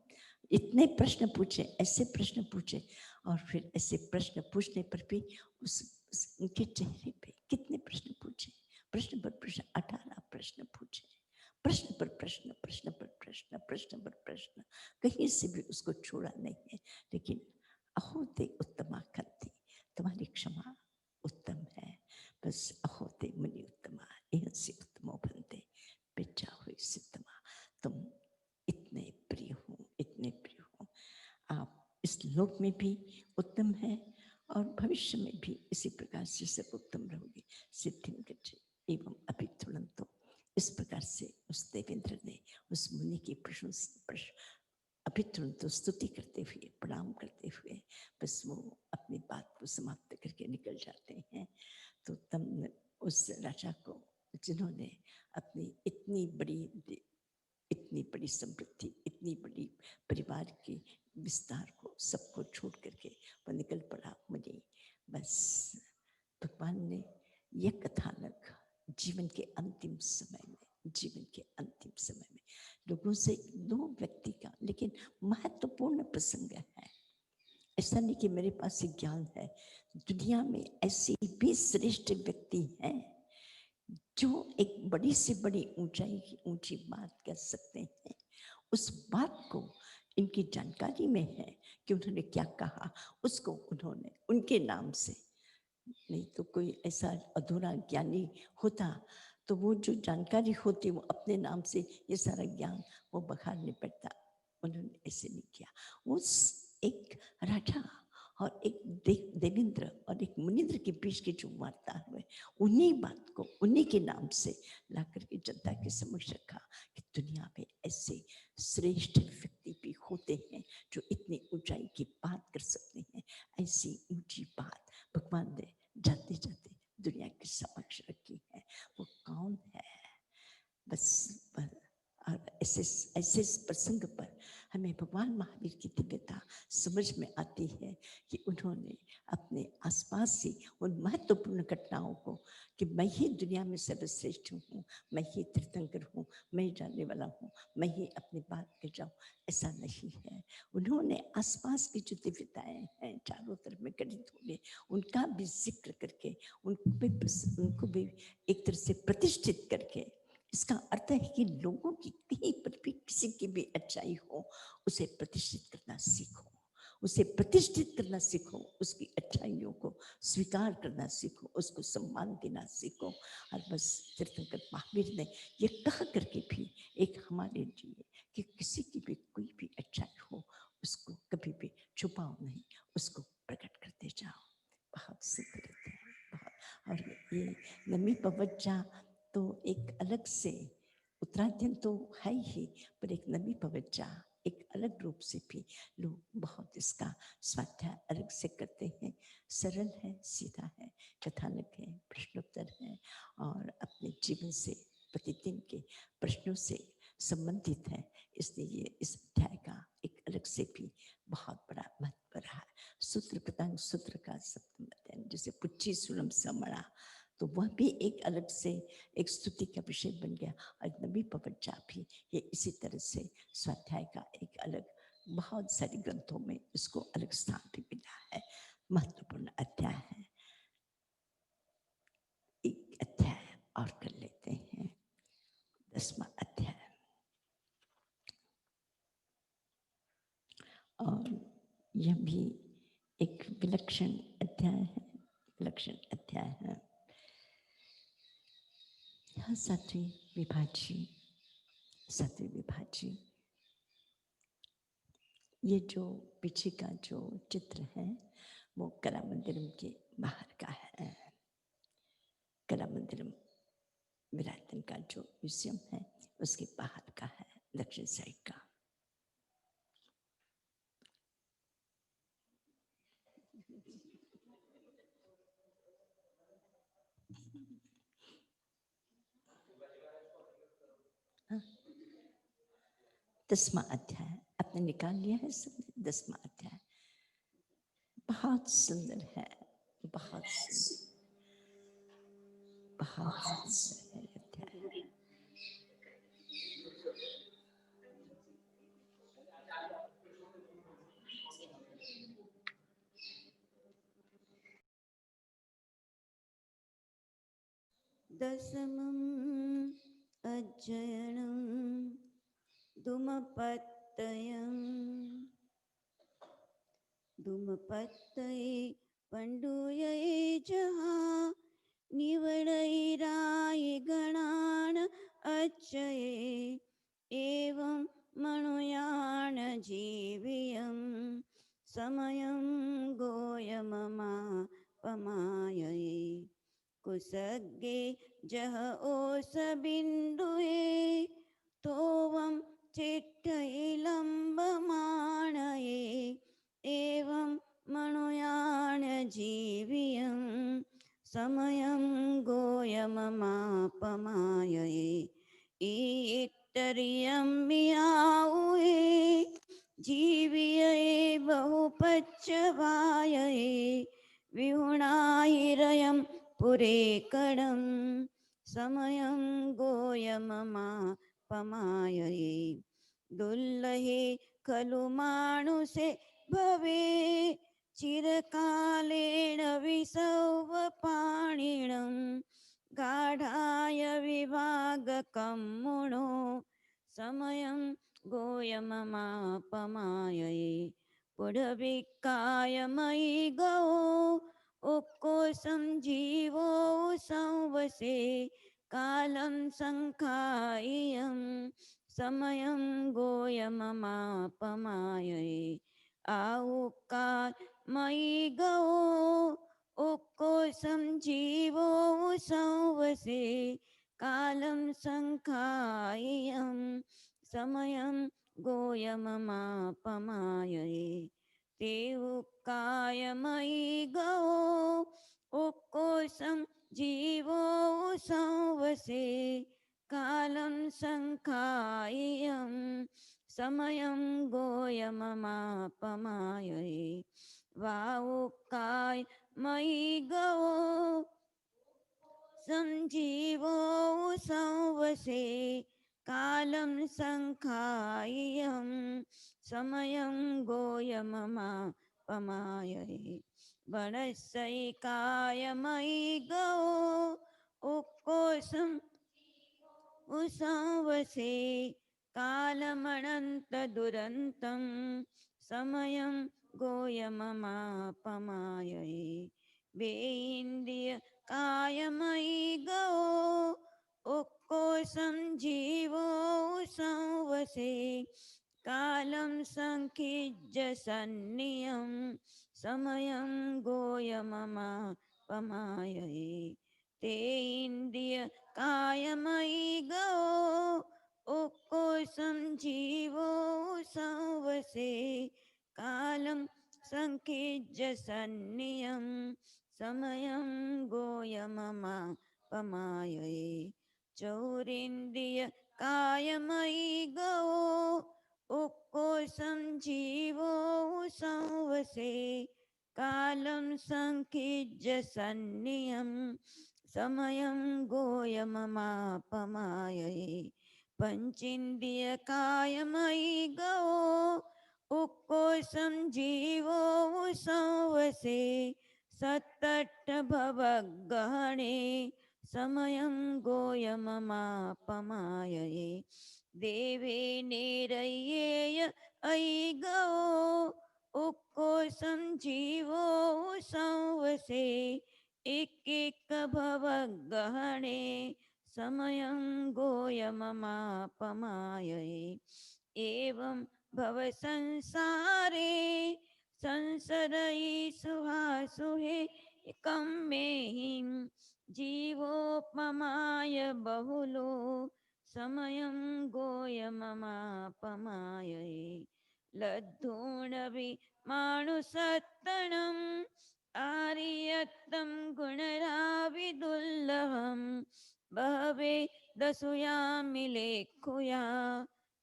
इतने प्रश्न पूछे, ऐसे प्रश्न पूछे, और फिर ऐसे प्रश्न पूछने पर भी उनके चेहरे पे कितने प्रश्न पूछे, प्रश्न पर प्रश्न, 18 प्रश्न पूछे, प्रश्न पर प्रश्न, प्रश्न पर प्रश्न, प्रश्न पर प्रश्न, कहीं से भी उसको छोड़ा नहीं है। लेकिन अहो ते उत्तमा खंती, तुम्हारी क्षमा उत्तम है, बस अहो ते मुनि उत्तमा, एहसी उत्तमो बनते, बेचा हुई सिद्धमा, तुम इतने प्रिय हो, इतने प्रिय हो, आप इस लोक में भी उत्तम है और भविष्य में भी इसी प्रकार से सब उत्तम रहोगे। सिद्धिं गच्छे एवं अभी तुरंत इस प्रकार से उस देवेंद्र ने उस मुनि की अभी तुरंत स्तुति करते हुए, प्रणाम करते हुए बस वो अपनी बात को समाप्त करके निकल जाते हैं। तो तब उस राजा को, जिन्होंने अपनी इतनी बड़ी समृद्धि, इतनी बड़ी परिवार की विस्तार को सबको छोड़ करके वो निकल पड़ा मुनि, बस भगवान ने यह कथानक जीवन के अंतिम समय में, जीवन के अंतिम समय में लोगों से, दो व्यक्ति का लेकिन महत्वपूर्ण प्रसंग है। ऐसा नहीं कि मेरे पास ही ज्ञान है, दुनिया में ऐसे भी श्रेष्ठ व्यक्ति हैं जो एक बड़ी से बड़ी ऊंचाई की ऊंची बात कह सकते हैं। उस बात को इनकी जानकारी में है कि उन्होंने क्या कहा, उसको उन्होंने उनके नाम से, नहीं तो कोई ऐसा अधूरा ज्ञानी होता तो वो जो जानकारी होती वो अपने नाम से ये सारा ज्ञान वो बखारने पड़ता। उन्होंने ऐसे नहीं किया। वो एक राजा और एक देवेंद्र और एक मुनिंद्र के बीच की जो वार्ता हुए, उन्हीं बात को उन्हीं के नाम से ला करके जनता के समक्ष रखा कि दुनिया में ऐसे श्रेष्ठ व्यक्ति भी होते हैं जो इतनी ऊंचाई की बात कर सकते हैं। ऐसी ऊंची बात भगवान ने जाते जाते दुनिया के समक्ष रखी है। वो कौन है? बस ऐसे ऐसे प्रसंग पर हमें भगवान महावीर की दिव्यता समझ में आती है कि उन्होंने अपने आसपास से उन महत्वपूर्ण घटनाओं को, कि मैं ही दुनिया में सर्वश्रेष्ठ हूँ, मैं ही तीर्थंकर हूँ, मैं ही जानने वाला हूँ, मैं ही अपनी बात के जाऊँ, ऐसा नहीं है। उन्होंने आसपास की जो दिव्यताएं हैं चारों तरफ में घटित हो गए, उनका भी जिक्र करके उनको भी एक तरह से प्रतिष्ठित करके, इसका अर्थ है कि लोगों की कहीं पर भी किसी की भी अच्छाई हो उसे प्रतिष्ठित करना सीखो, उसे प्रतिष्ठित करना सीखो, उसकी अच्छाइयों को स्वीकार करना सीखो, उसको सम्मान देना सीखो। और बस तीर्थंकर महावीर ने ये कह करके भी एक हमारे लिए कि किसी की भी कोई भी अच्छाई हो उसको कभी भी छुपाओ नहीं, उसको प्रकट करते जाओ। बहुत सुंदर अध्याय, बहुत। और ये नमी पवज्जा तो एक अलग से, उत्तराध्ययन तो है ही, पर एक नमी पवज्जा एक अलग रूप से भी लोग बहुत इसका स्वाध्याय अलग से करते हैं। सरल है, सीधा है, कथानक है, प्रश्नोत्तर है और अपने जीवन से प्रतिदिन के प्रश्नों से संबंधित है। इसलिए ये इस अध्याय का एक अलग से भी बहुत बड़ा महत्व रहा है। सूत्र प्रतांग सूत्र का सप्तम अध्याय, जैसे पुच्ची सुलम समणा, तो वह भी एक अलग से एक स्तुति का विषय बन गया। और नबी पवज्जा भी ये इसी तरह से स्वाध्याय का एक अलग, बहुत सारे ग्रंथों में इसको अलग स्थान भी मिला है। महत्वपूर्ण अध्याय है। एक अध्याय और कर लेते हैं, 10वां अध्याय। और यह भी एक विलक्षण अध्याय है, विलक्षण अध्याय है। यहाँ सात्विक विभाजी, सात्विक विभाजी, ये जो पीछे का जो चित्र है वो कला मंदिरम के बाहर का है। कला मंदिरम विराटन का जो म्यूजियम है उसके बाहर का है, दक्षिण साइड का। हाँ। 10वां अध्याय आपने निकाल लिया है सब? 10वां अध्याय बहुत सुंदर है, बहुत सुंदर, बहुत सुंदर है अध्याय। दशमम् अध्ययनं धूमपत्तयम् धूमपत्तये पण्डुये जहाँ निवडैराय गणान् अच्छये एवं मनुयान जीवियं समयं गोयममा पमायये कुसग्गे जह ओस बिन्दुये तोवं चिट्ठये लम्बमाणये एवं मनुयान जीवियं समयं गोयममापमायये ईत्तरियं मियाउये जीविये बहुपच्चवायये विहुणाहिरयं पुरे कडं समयं गोयममापमायये दुल्लहे खलु मानुषे भवे चिरकालेन विसौवपाणिनं गाढाय विभागकं मुनो समयं गोयममापमायये पुढविक्काय मयि गौ उक्कोशं जीवो संवसे कालं संखाय्यं समयं गोयममापमायये आहुकाल मयि गौ उक्कोशं जीवो संवसे कालं संखाय्यं समयं गोयममापमायये ते उक्काय मयि गौ उक्कोशं जीवो संवसे कालं संखाय्यं समयं गोयममापमायये वाउक्काय मयि गौ संजीवो संवसे कालं संखाय्यं समयं गोयममापमायये वनस्सैकाय मयि गौ उक्कोशं संवसे कालमनन्तदुरन्तं समयं गोयममापमायये वेन्द्रियकाय मयि गौ उक्कोशं जीवो संवसे कालं सङ्खिज्य सन्नियं समयं गोयममापमायये ते इन्द्रिय कायमयि गो उक्कोशं जीवो संवसे कालं सङ्खिज्य सन्नियं समयं गोयममापमायये चौरिन्द्रिय कायमयि गो उक्कोशं जीवो संवसे कालं सङ्खिज्य सन्नियं समयं गोयममापमायये पञ्चेन्द्रियकायमयि गो उक्कोशं जीवो संवसे सत्तट्टभवगहने समयं गोयममापमायये देवे नेरयेय अयि गो उक्कोशं जीवो संवसे एक भवगहने समयं गोयममापमायये एवं भवसंसारे संसरयि सुहासुहे एकं मेहिं जीवोपमाय बहुलो समयं गोयममापमायये लद्धूणविमानुसत्तणम् आर्यत्तं गुणराविदुल्लभं बहवे दशुयामि लेखुया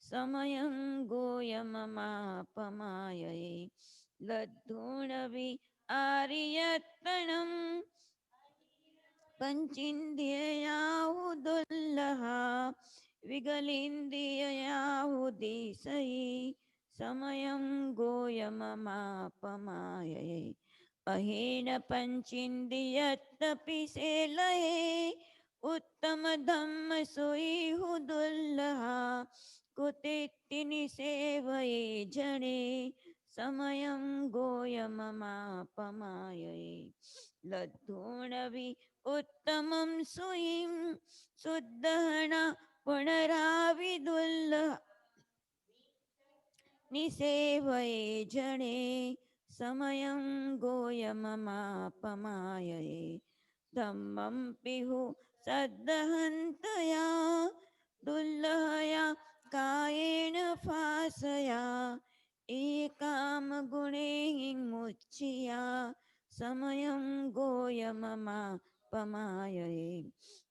समयं गोयममापमायये लद्धूणवि आर्यत्तणम् पंचेन्द्रियाहुदुल्लहा विगलेन्द्रियाहुदिशयि समयं गोयममापमायये अहेन पंचेन्द्रियत्तपि सेलये उत्तम धम्म सोईहुदुल्लहा कुतेत्ति निसेवये जने समयं गोयममापमायये लद्धूणवि उत्तमं सुयिं शुद्धहना पुनराविदुल्ल निसेवये जने समयं गोयममापमायये धम्मं पिहु सद्दहन्तया दुल्लहया कायेन फासया एकामगुणे मुच्चिया समयं गोयममापमायये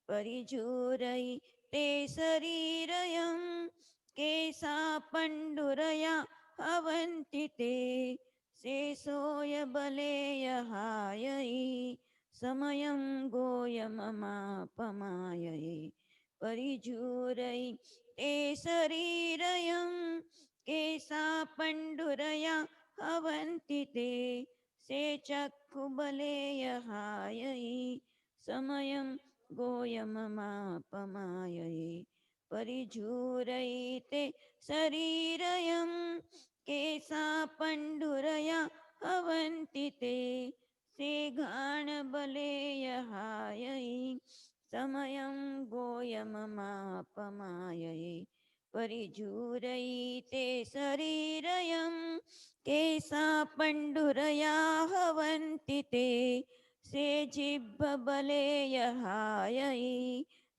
परिचूरयि ते शरीरयं केशापण्डुरया हवन्ति ते शेषोय बलेयहायि समयं गोयममापमायये परिचूरयि ते शरीरयं केशापण्डुरया हवन्ति ते से चक्षुबलेयहायि समयं गोयममापमायये परिझूरयिते शरीरयं केशापण्डुरया हवन्ति ते से घाणबलेयहायि समयं गोयममापमायये परिझूरयिते शरीरयं केशापण्डुरया हवन्ति ते से जिह्वबलेयहायि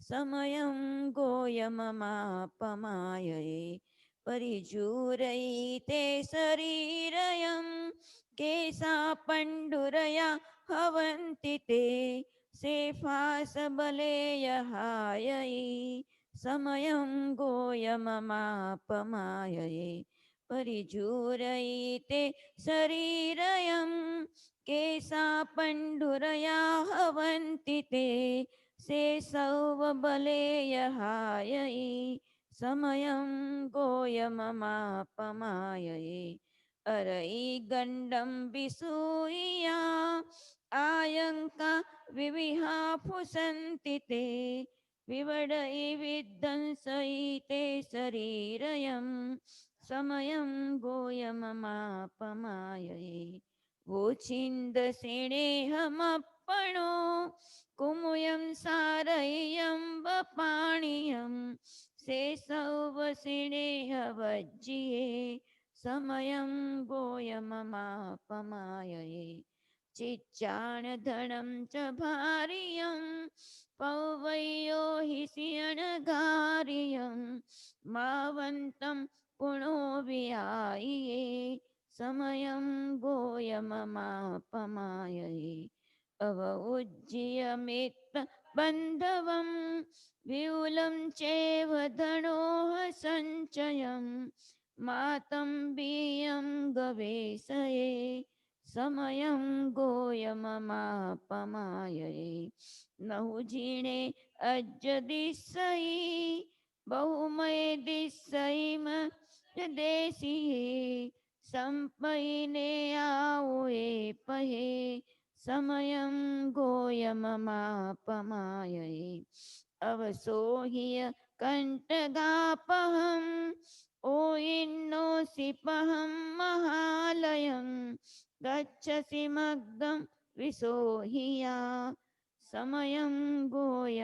समयं गोयममापमायये परिचूरयिते शरीरयं केशापण्डुरया हवन्ति ते शेफासबलेयहायि समयं गोयममापमायये परिचूरयिते शरीरयं केशापण्डुरया हवन्ति ते शेषौवबलेयहायि समयं गोयममापमायये अरयि गण्डं विसूया आयङ्का विविहा फुसन्ति ते विवडयि विध्वंसयिते शरीरयं समयं गोयममापमायये वो छिन्दसेणेऽहमप्पणो कुमुयं सारय्यं वपाणियं शेषौवसिणेऽवज्जिये समयं गोयममापमायये चिच्चाणधनं च भार्यं पौवय्यो हि सियणगार्यं मावन्तं पुणो विहाये समयं गोयममापमायये अवउज्जीयमेत्त बन्धवं विपुलं चैव धनोः सञ्चयं मातम्बीयं गवेषये समयं गोयममापमायये नहुजीर्णे अज्जदिस्सयि बहुमयदिस्सयिम देशिये सम्पयिने आओए पहे समयं गोयममापमायये अवसोह्य कण्टगापहं ओयिन्नोऽसिपहं महालयं गच्छसि मग्नं विसोहिया समयं गोयममापमायये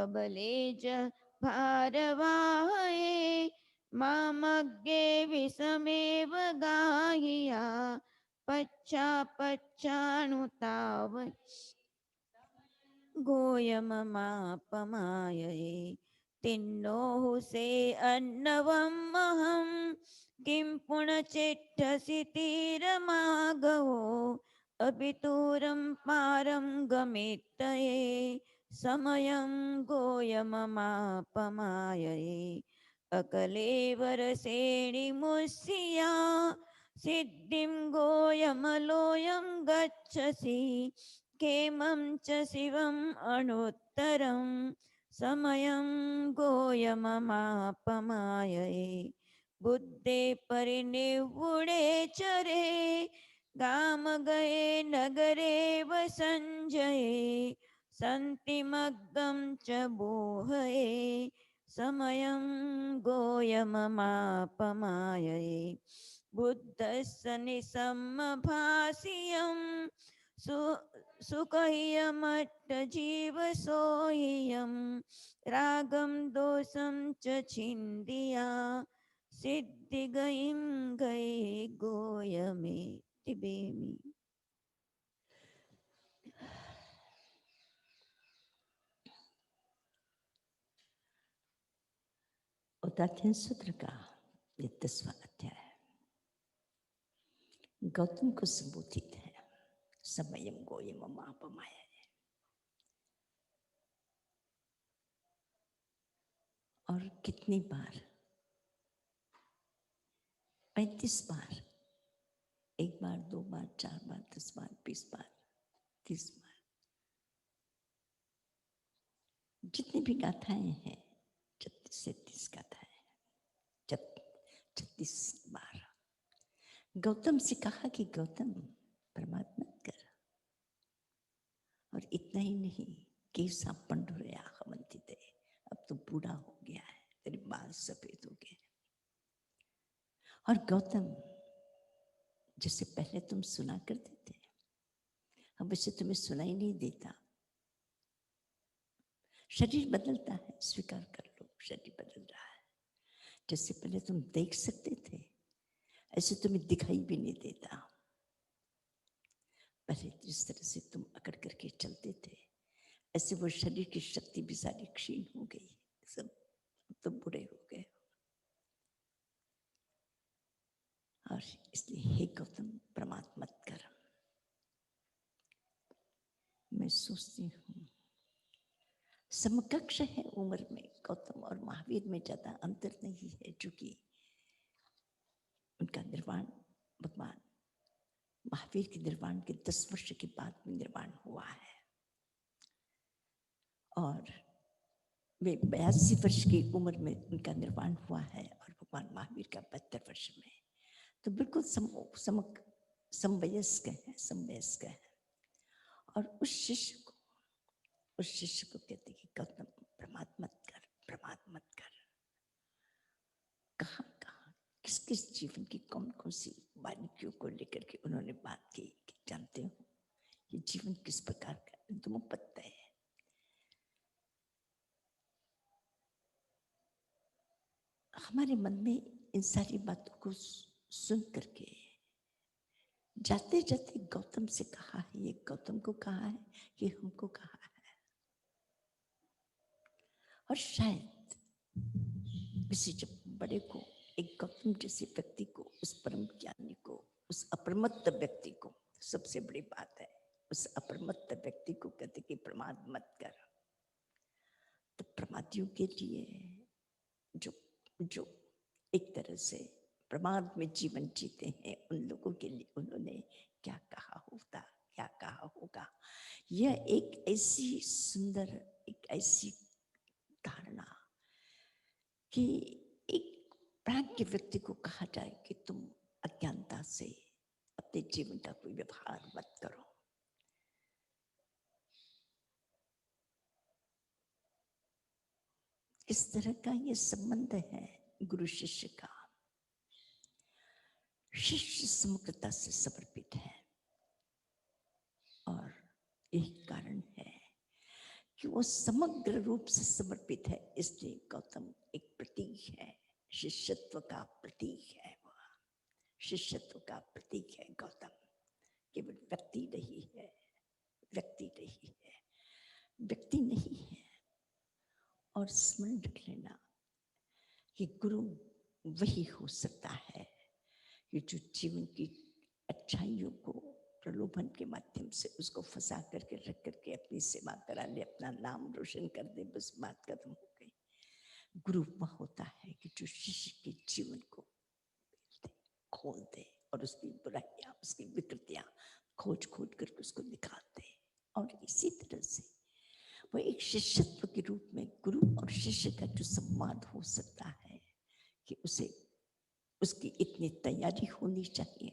अबलेज भारवाहये मामग्गे विषमेव गाहिया पच्छापच्छानुताव गोयममापमायये तिन्नोः से अन्नवम् अहं किं पुनश्चेष्टसि तीरमागवो अपि दूरं पारं गमित्तये समयं गोयममापमायये अकलेवरसेणिमुष्या सिद्धिं गोयमलोयं गच्छसि क्षेमं च शिवम् अनुत्तरं समयं गोयममापमायये बुद्धे परिनिव्वुढे चरे गाम गए नगरे वसञ्जये सन्तिमग्गं च बोहये समयं गोयममापमायये बुद्धस्य निसम्मभासियं सुखह्यमट्टजीवसोह्यं रागं दोषं च छिन्दिया सिद्धिगयं गये गोयमे तिबेमि। उदात्तन सूत्र का ये 10वां अध्याय गौतम को संबोधित है समयम गोयममापमायये। और कितनी बार 35 बार, 1 बार 2 बार 4 बार 10 बार 20 बार 30 बार जितनी भी गाथाएं हैं 36 से 30 गाथाएं 36 बार गौतम से कहा कि गौतम परमात्मा कर। और इतना ही नहीं कि पंडुरया हवंतिते, अब तो बूढ़ा हो गया है, तेरे बाल सफेद हो गए। और गौतम जैसे पहले तुम सुना करते थे अब वैसे तुम्हें सुनाई नहीं देता। शरीर बदलता है, स्वीकार कर लो, शरीर बदल रहा है। जैसे पहले तुम देख सकते थे ऐसे तुम्हें दिखाई भी नहीं देता। पहले जिस तरह से तुम अकड़ करके चलते थे ऐसे वो शरीर की शक्ति भी सारी क्षीण हो गई, सब तो बुरे हो गए। और इसलिए हे गौतम प्रमाद मत कर। मैं सोचती हूँ समकक्ष है उम्र में, गौतम और महावीर में ज्यादा अंतर नहीं है, चूंकि उनका निर्वाण भगवान महावीर के निर्वाण के 10 वर्ष के बाद में निर्वाण हुआ है और वे 82 वर्ष की उम्र में उनका निर्वाण हुआ है और भगवान महावीर का 72 वर्ष में, तो बिल्कुल समवयस्क है। और उस शिष्य को कहते कि गौतम प्रमाद मत कर। कहाँ किस किस जीवन की कौन कौन सी बारीकियों को लेकर के उन्होंने बात की कि जानते हो ये जीवन किस प्रकार का है, तुम्हें पता है। हमारे मन में इन सारी बातों को सुन करके जाते जाते गौतम से कहा है, ये गौतम को कहा है, ये हमको कहा है। और शायद किसी जब बड़े को, एक गौतम जैसे व्यक्ति को, उस परम ज्ञानी को, उस अपरमत्त व्यक्ति को, सबसे बड़ी बात है उस अपरमत्त व्यक्ति को कहते कि प्रमाद मत कर। तो प्रमादियों के लिए जो जो एक तरह से प्रमाद में जीवन जीते हैं, उन लोगों के लिए उन्होंने क्या कहा होता, क्या कहा होगा। यह एक ऐसी सुंदर, एक ऐसी धारणा कि एक प्राज्ञ व्यक्ति को कहा जाए कि तुम अज्ञानता से अपने जीवन का कोई व्यवहार मत करो। इस तरह का ये संबंध है गुरु शिष्य का। शिष्य समग्रता से समर्पित है और एक कारण है कि वो समग्र रूप से समर्पित है, इसलिए गौतम एक प्रतीक है, शिष्यत्व का प्रतीक है। वह शिष्यत्व का प्रतीक है गौतम, केवल व्यक्ति नहीं है, व्यक्ति नहीं है, व्यक्ति नहीं है। और स्मरण रख लेना कि गुरु वही हो सकता है कि जो जीवन की अच्छाइयों को प्रलोभन के माध्यम से उसको फंसा करके रख करके अपनी सेवा करा ले, अपना नाम रोशन कर दे, बस बात खत्म हो गई। गुरु वह होता है कि जो शिष्य के जीवन को खोल दे और उसकी बुराइयां, उसकी विकृतियां खोज खोज करके उसको निकाल दे। और इसी तरह से वो एक शिष्यत्व के रूप में गुरु और शिष्य का जो संवाद हो सकता है कि उसे उसकी इतनी तैयारी होनी चाहिए,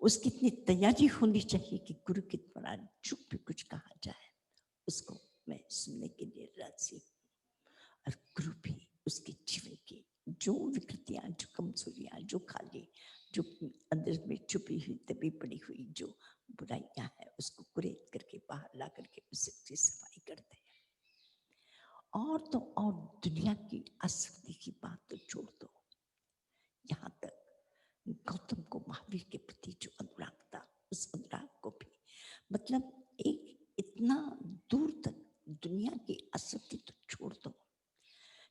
उसकी इतनी तैयारी होनी चाहिए कि गुरु के द्वारा जो भी कुछ कहा जाए उसको मैं सुनने के लिए राजी हूँ। और गुरु भी उसके जीवन की जो विकृतियां, जो कमजोरियां, जो खाली, जो अंदर में छुपी हुई दबी पड़ी हुई जो बुराइयां हैं, उसको कुरेद करके बाहर ला करके उससे सफाई करते हैं। और तो और दुनिया की आसक्ति की बात तो छोड़ दो, यहाँ तक गौतम को महावीर के प्रति जो अनुराग था, उस अनुराग को भी मतलब एक इतना दूर तक दुनिया की आसक्ति तो छोड़ दो,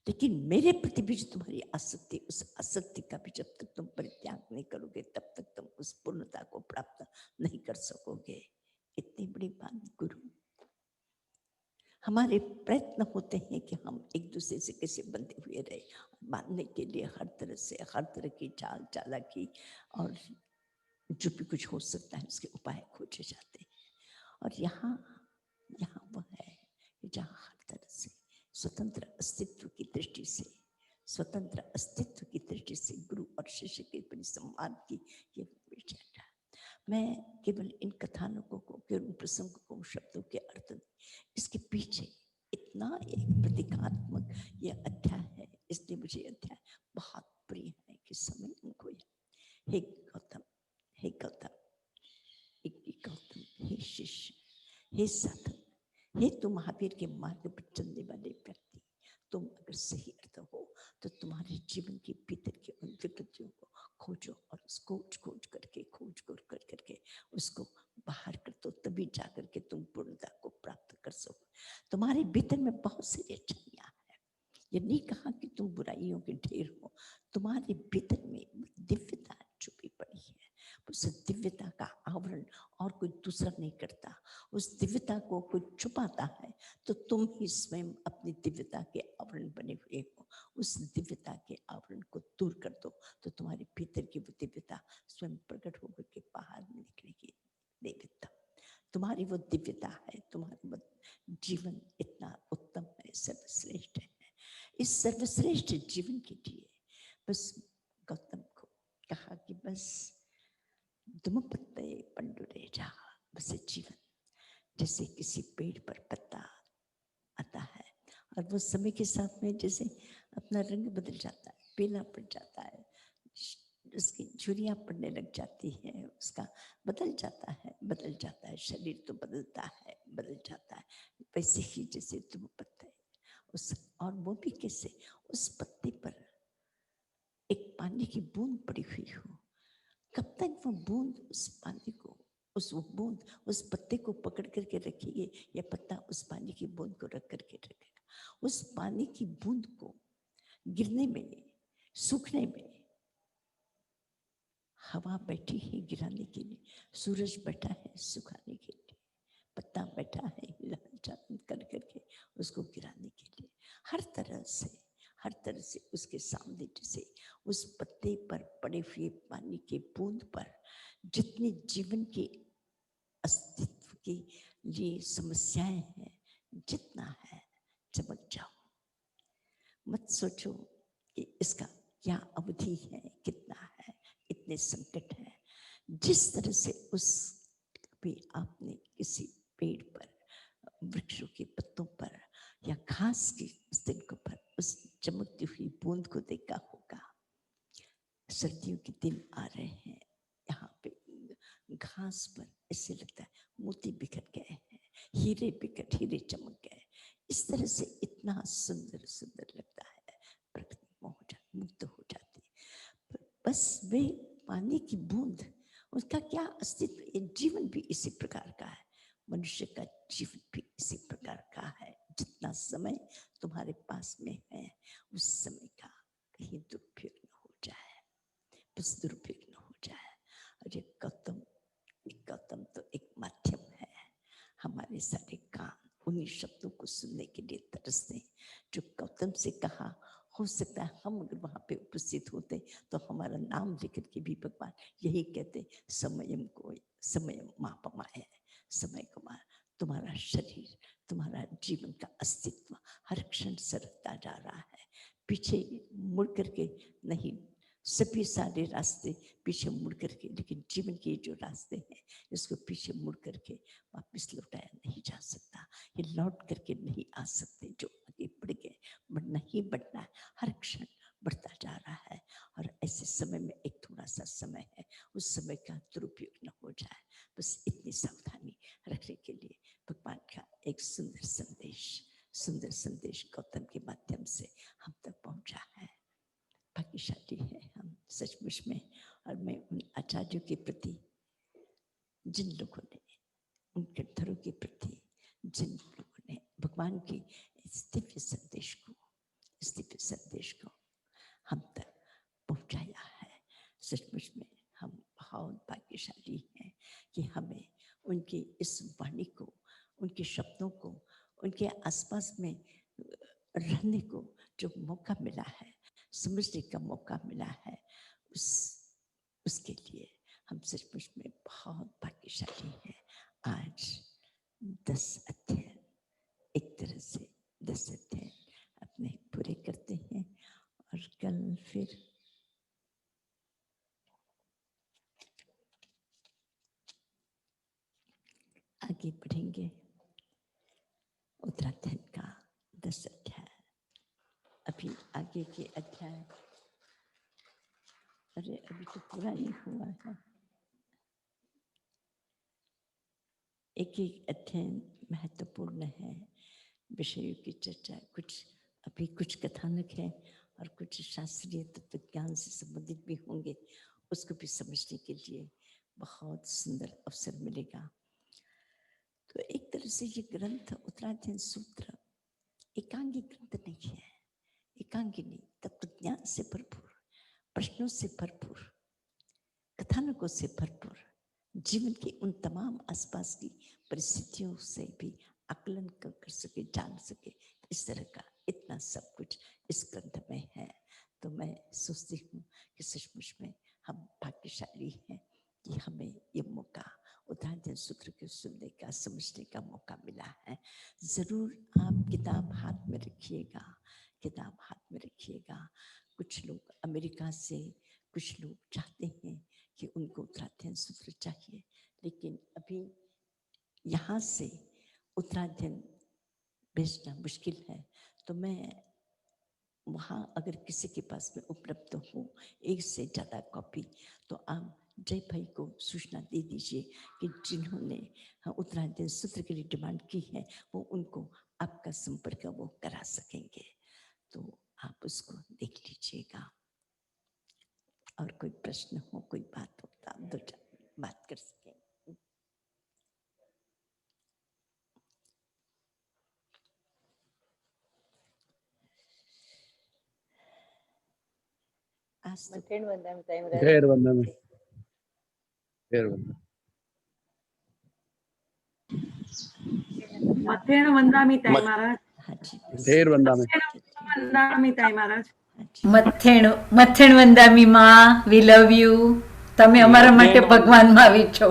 लेकिन मेरे प्रति भी जो तुम्हारी आसक्ति, उस आसक्ति का भी जब तक तुम परित्याग नहीं करोगे तब तक तुम उस पूर्णता को प्राप्त नहीं कर सकोगे। इतनी बड़ी बात गुरु। हमारे प्रयत्न होते हैं कि हम एक दूसरे से कैसे बंधे हुए रहे, बांधने के लिए हर तरह से, हर तरह की चाल चालाकी और जो भी कुछ हो सकता है उसके उपाय खोजे जाते हैं। और यहाँ वह है जहाँ हर तरह से स्वतंत्र अस्तित्व की दृष्टि से, स्वतंत्र अस्तित्व की दृष्टि से गुरु और शिष्य के परिसंवाद की ये विषय है। मैं केवल इन कथानकों को, केवल प्रसंग को, शब्दों के अर्थ नहीं, इसके पीछे इतना एक प्रतीकात्मक ये अध्याय है, इसलिए मुझे अध्याय बहुत प्रिय है कि समय उनको हे गौतम, हे गौतम, हे शिष्य, हे साधक, हे तुम महावीर के मार्ग पर चलने वाले व्यक्ति, तुम अगर सही अर्थ हो तो तुम्हारे जीवन के भीतर की उन विकृतियों को खोजो और उसको खोज करके उसको बाहर कर दो, तभी जाकर के तुम पूर्णता को प्राप्त कर सको। तुम्हारे भीतर में बहुत सारी अच्छाइयां हैं, ये नहीं कहा कि तुम बुराइयों के ढेर हो, तुम्हारे भीतर में दिव्यता छुपी पड़ी है। उस दिव्यता का आवरण और कोई दूसरा नहीं करता, उस दिव्यता को कोई छुपाता है तो तुम ही स्वयं अपनी दिव्यता के आवरण बने हुए हो। उस दिव्यता के आवरण को दूर कर दो तो तुम्हारे भीतर की वो दिव्यता स्वयं प्रकट होकर के बाहर निकलेगी। दिव्यता तुम्हारी वो दिव्यता है, तुम्हारा वो जीवन इतना उत्तम है, सर्वश्रेष्ठ है। इस सर्वश्रेष्ठ जीवन के लिए बस गौतम को कहा कि बस दुमपत्ते पंडुरे जा, बस जीवन जैसे किसी पेड़ पर पत्ता आता है और वो समय के साथ में जैसे अपना रंग बदल जाता है, पीला पड़ जाता है, उसकी झुर्रियाँ पड़ने लग जाती है, उसका बदल जाता है, शरीर तो बदलता है, बदल जाता है, वैसे ही जैसे तुम पत्ते उस, और वो भी कैसे, उस पत्ते पर एक पानी की बूंद पड़ी हुई हो, कब तक वो बूंद उस पानी को, वो बूंद उस पत्ते को पकड़ करके रखेगी, या पत्ता उस पानी की बूंद को रख करके रखेगा? उस पानी की बूंद को गिरने में, सूखने में हवा बैठी है गिराने के लिए, सूरज बैठा है सुखाने के लिए, पत्ता बैठा है हिलचाल कर करके उसको गिराने के लिए। हर तरह से उसके सामने जैसे उस पत्ते पर पड़े हुए पानी के बूंद पर जितनी जीवन के अस्तित्व के लिए समस्याएं हैं, जितना है चमक जाओ। मत सोचो कि इसका क्या अवधि है, कितना है, इतने संकट है। जिस तरह से उस भी आपने किसी पेड़ पर, वृक्षों के पत्तों पर या घास की स्तिकों पर उस चमकती हुई बूंद को देखा होगा। सर्दियों के दिन आ रहे हैं, यहाँ पे घास पर ऐसे लगता है मोती बिखर गए हैं, हीरे चमक गए। इस तरह से इतना सुंदर सुंदर लगता है, प्रकृति मुग्ध हो जाती है। बस वे पानी की बूंद, उसका क्या अस्तित्व, ये जीवन भी इसी प्रकार का है, मनुष्य का जीवन भी इसी प्रकार का है। जितना समय तुम्हारे पास में है, उस समय का कहीं दुरुपयोग न हो जाए, बस दुरुपयोग न हो जाए। और ये गौतम तो एक माध्यम है, हमारे सारे कान उन्हीं शब्दों को सुनने के लिए तरसते हैं जो गौतम से कहा। हो सकता है हम अगर वहां पे उपस्थित होते तो हमारा नाम लेकर के भी भगवान यही कहते, समयम को समयम मापमाए, समय को मार। तुम्हारा शरीर, तुम्हारा जीवन का अस्तित्व हर क्षण सरकता जा रहा है, पीछे मुड़ करके नहीं, सभी सारे रास्ते पीछे मुड़ करके, लेकिन जीवन के जो रास्ते हैं इसको पीछे मुड़ करके वापस लौटाया नहीं जा सकता, ये लौट करके नहीं आ सकते। जो आगे बढ़ गए, बढ़ना ही बढ़ना है, हर क्षण बढ़ता जा रहा है। और ऐसे समय में एक थोड़ा सा समय है, उस समय का दुरुपयोग न हो जाए, बस इतनी सावधानी रखने के लिए भगवान का एक सुंदर संदेश गौतम के माध्यम से हम तक पहुंचा है। भाग्यशाली है हम सचमुच में। और मैं उन आचार्यों के प्रति, जिन लोगों ने, उन ग्रंथों के प्रति जिन लोगों ने भगवान के इस दिव्य संदेश को हम तक पहुंचाया है, सचमुच में हम बहुत भाग्यशाली हैं कि हमें उनकी इस वाणी को, उनके शब्दों को, उनके आसपास में रहने को जो मौका मिला है, समझने का मौका मिला है, उसके लिए हम सचमुच में बहुत भाग्यशाली हैं। आज 10 अध्याय, एक तरह से 10 अध्याय अपने पूरे करते हैं और कल फिर आगे बढ़ेंगे। उत्तराखंड का 10 अध्याय, अभी आगे के अध्याय, अरे अभी तो पूरा ही हुआ है। एक एक अध्ययन महत्वपूर्ण है, विषयों की चर्चा, कुछ कथानक है और कुछ शास्त्रीय तत्व ज्ञान से संबंधित भी होंगे, उसको भी समझने के लिए बहुत सुंदर अवसर मिलेगा। तो एक तरह से ये ग्रंथ उत्तराध्ययन सूत्र एकांगी ग्रंथ नहीं है, एकांगिनी तत्व ज्ञान से भरपूर, प्रश्नों से भरपूर, कथानकों से भरपूर, जीवन की उन तमाम आसपास की परिस्थितियों से भी आकलन कर सके, जान सके, इस तरह का इतना सब कुछ इस ग्रंथ में है। तो मैं सोचती हूँ कि सचमुच में हम भाग्यशाली हैं कि हमें ये मौका उत्तराध्ययन सूत्र को सुनने का, समझने का मौका मिला है। जरूर आप किताब हाथ में रखिएगा, किताब हाथ में रखिएगा। कुछ लोग अमेरिका से, कुछ लोग चाहते हैं कि उनको उत्तराध्ययन सूत्र चाहिए, लेकिन अभी यहाँ से उत्तराध्ययन भेजना मुश्किल है। तो मैं वहाँ अगर किसी के पास में उपलब्ध हो एक से ज़्यादा कॉपी, तो आप जय भाई को सूचना दे दीजिए कि जिन्होंने उत्तरायण सूत्र के लिए डिमांड की है वो उनको आपका संपर्क वो करा सकेंगे। तो आप उसको देख लीजिएगा। और कोई प्रश्न हो, कोई बात हो तो आप दो चार बात कर सकें। आज तो मथेण वंदना में टाइम रहा खैर वंदना में खैर वंदना मथेण वंदनामि ताई महाराज। हाँ जी, खैर वंदना में वंदनामि ताई महाराज। हाँ जी। મથેણ વંદામી માં વી લવ યુ. તમે અમારા માટે ભગવાનમાં આવી છો.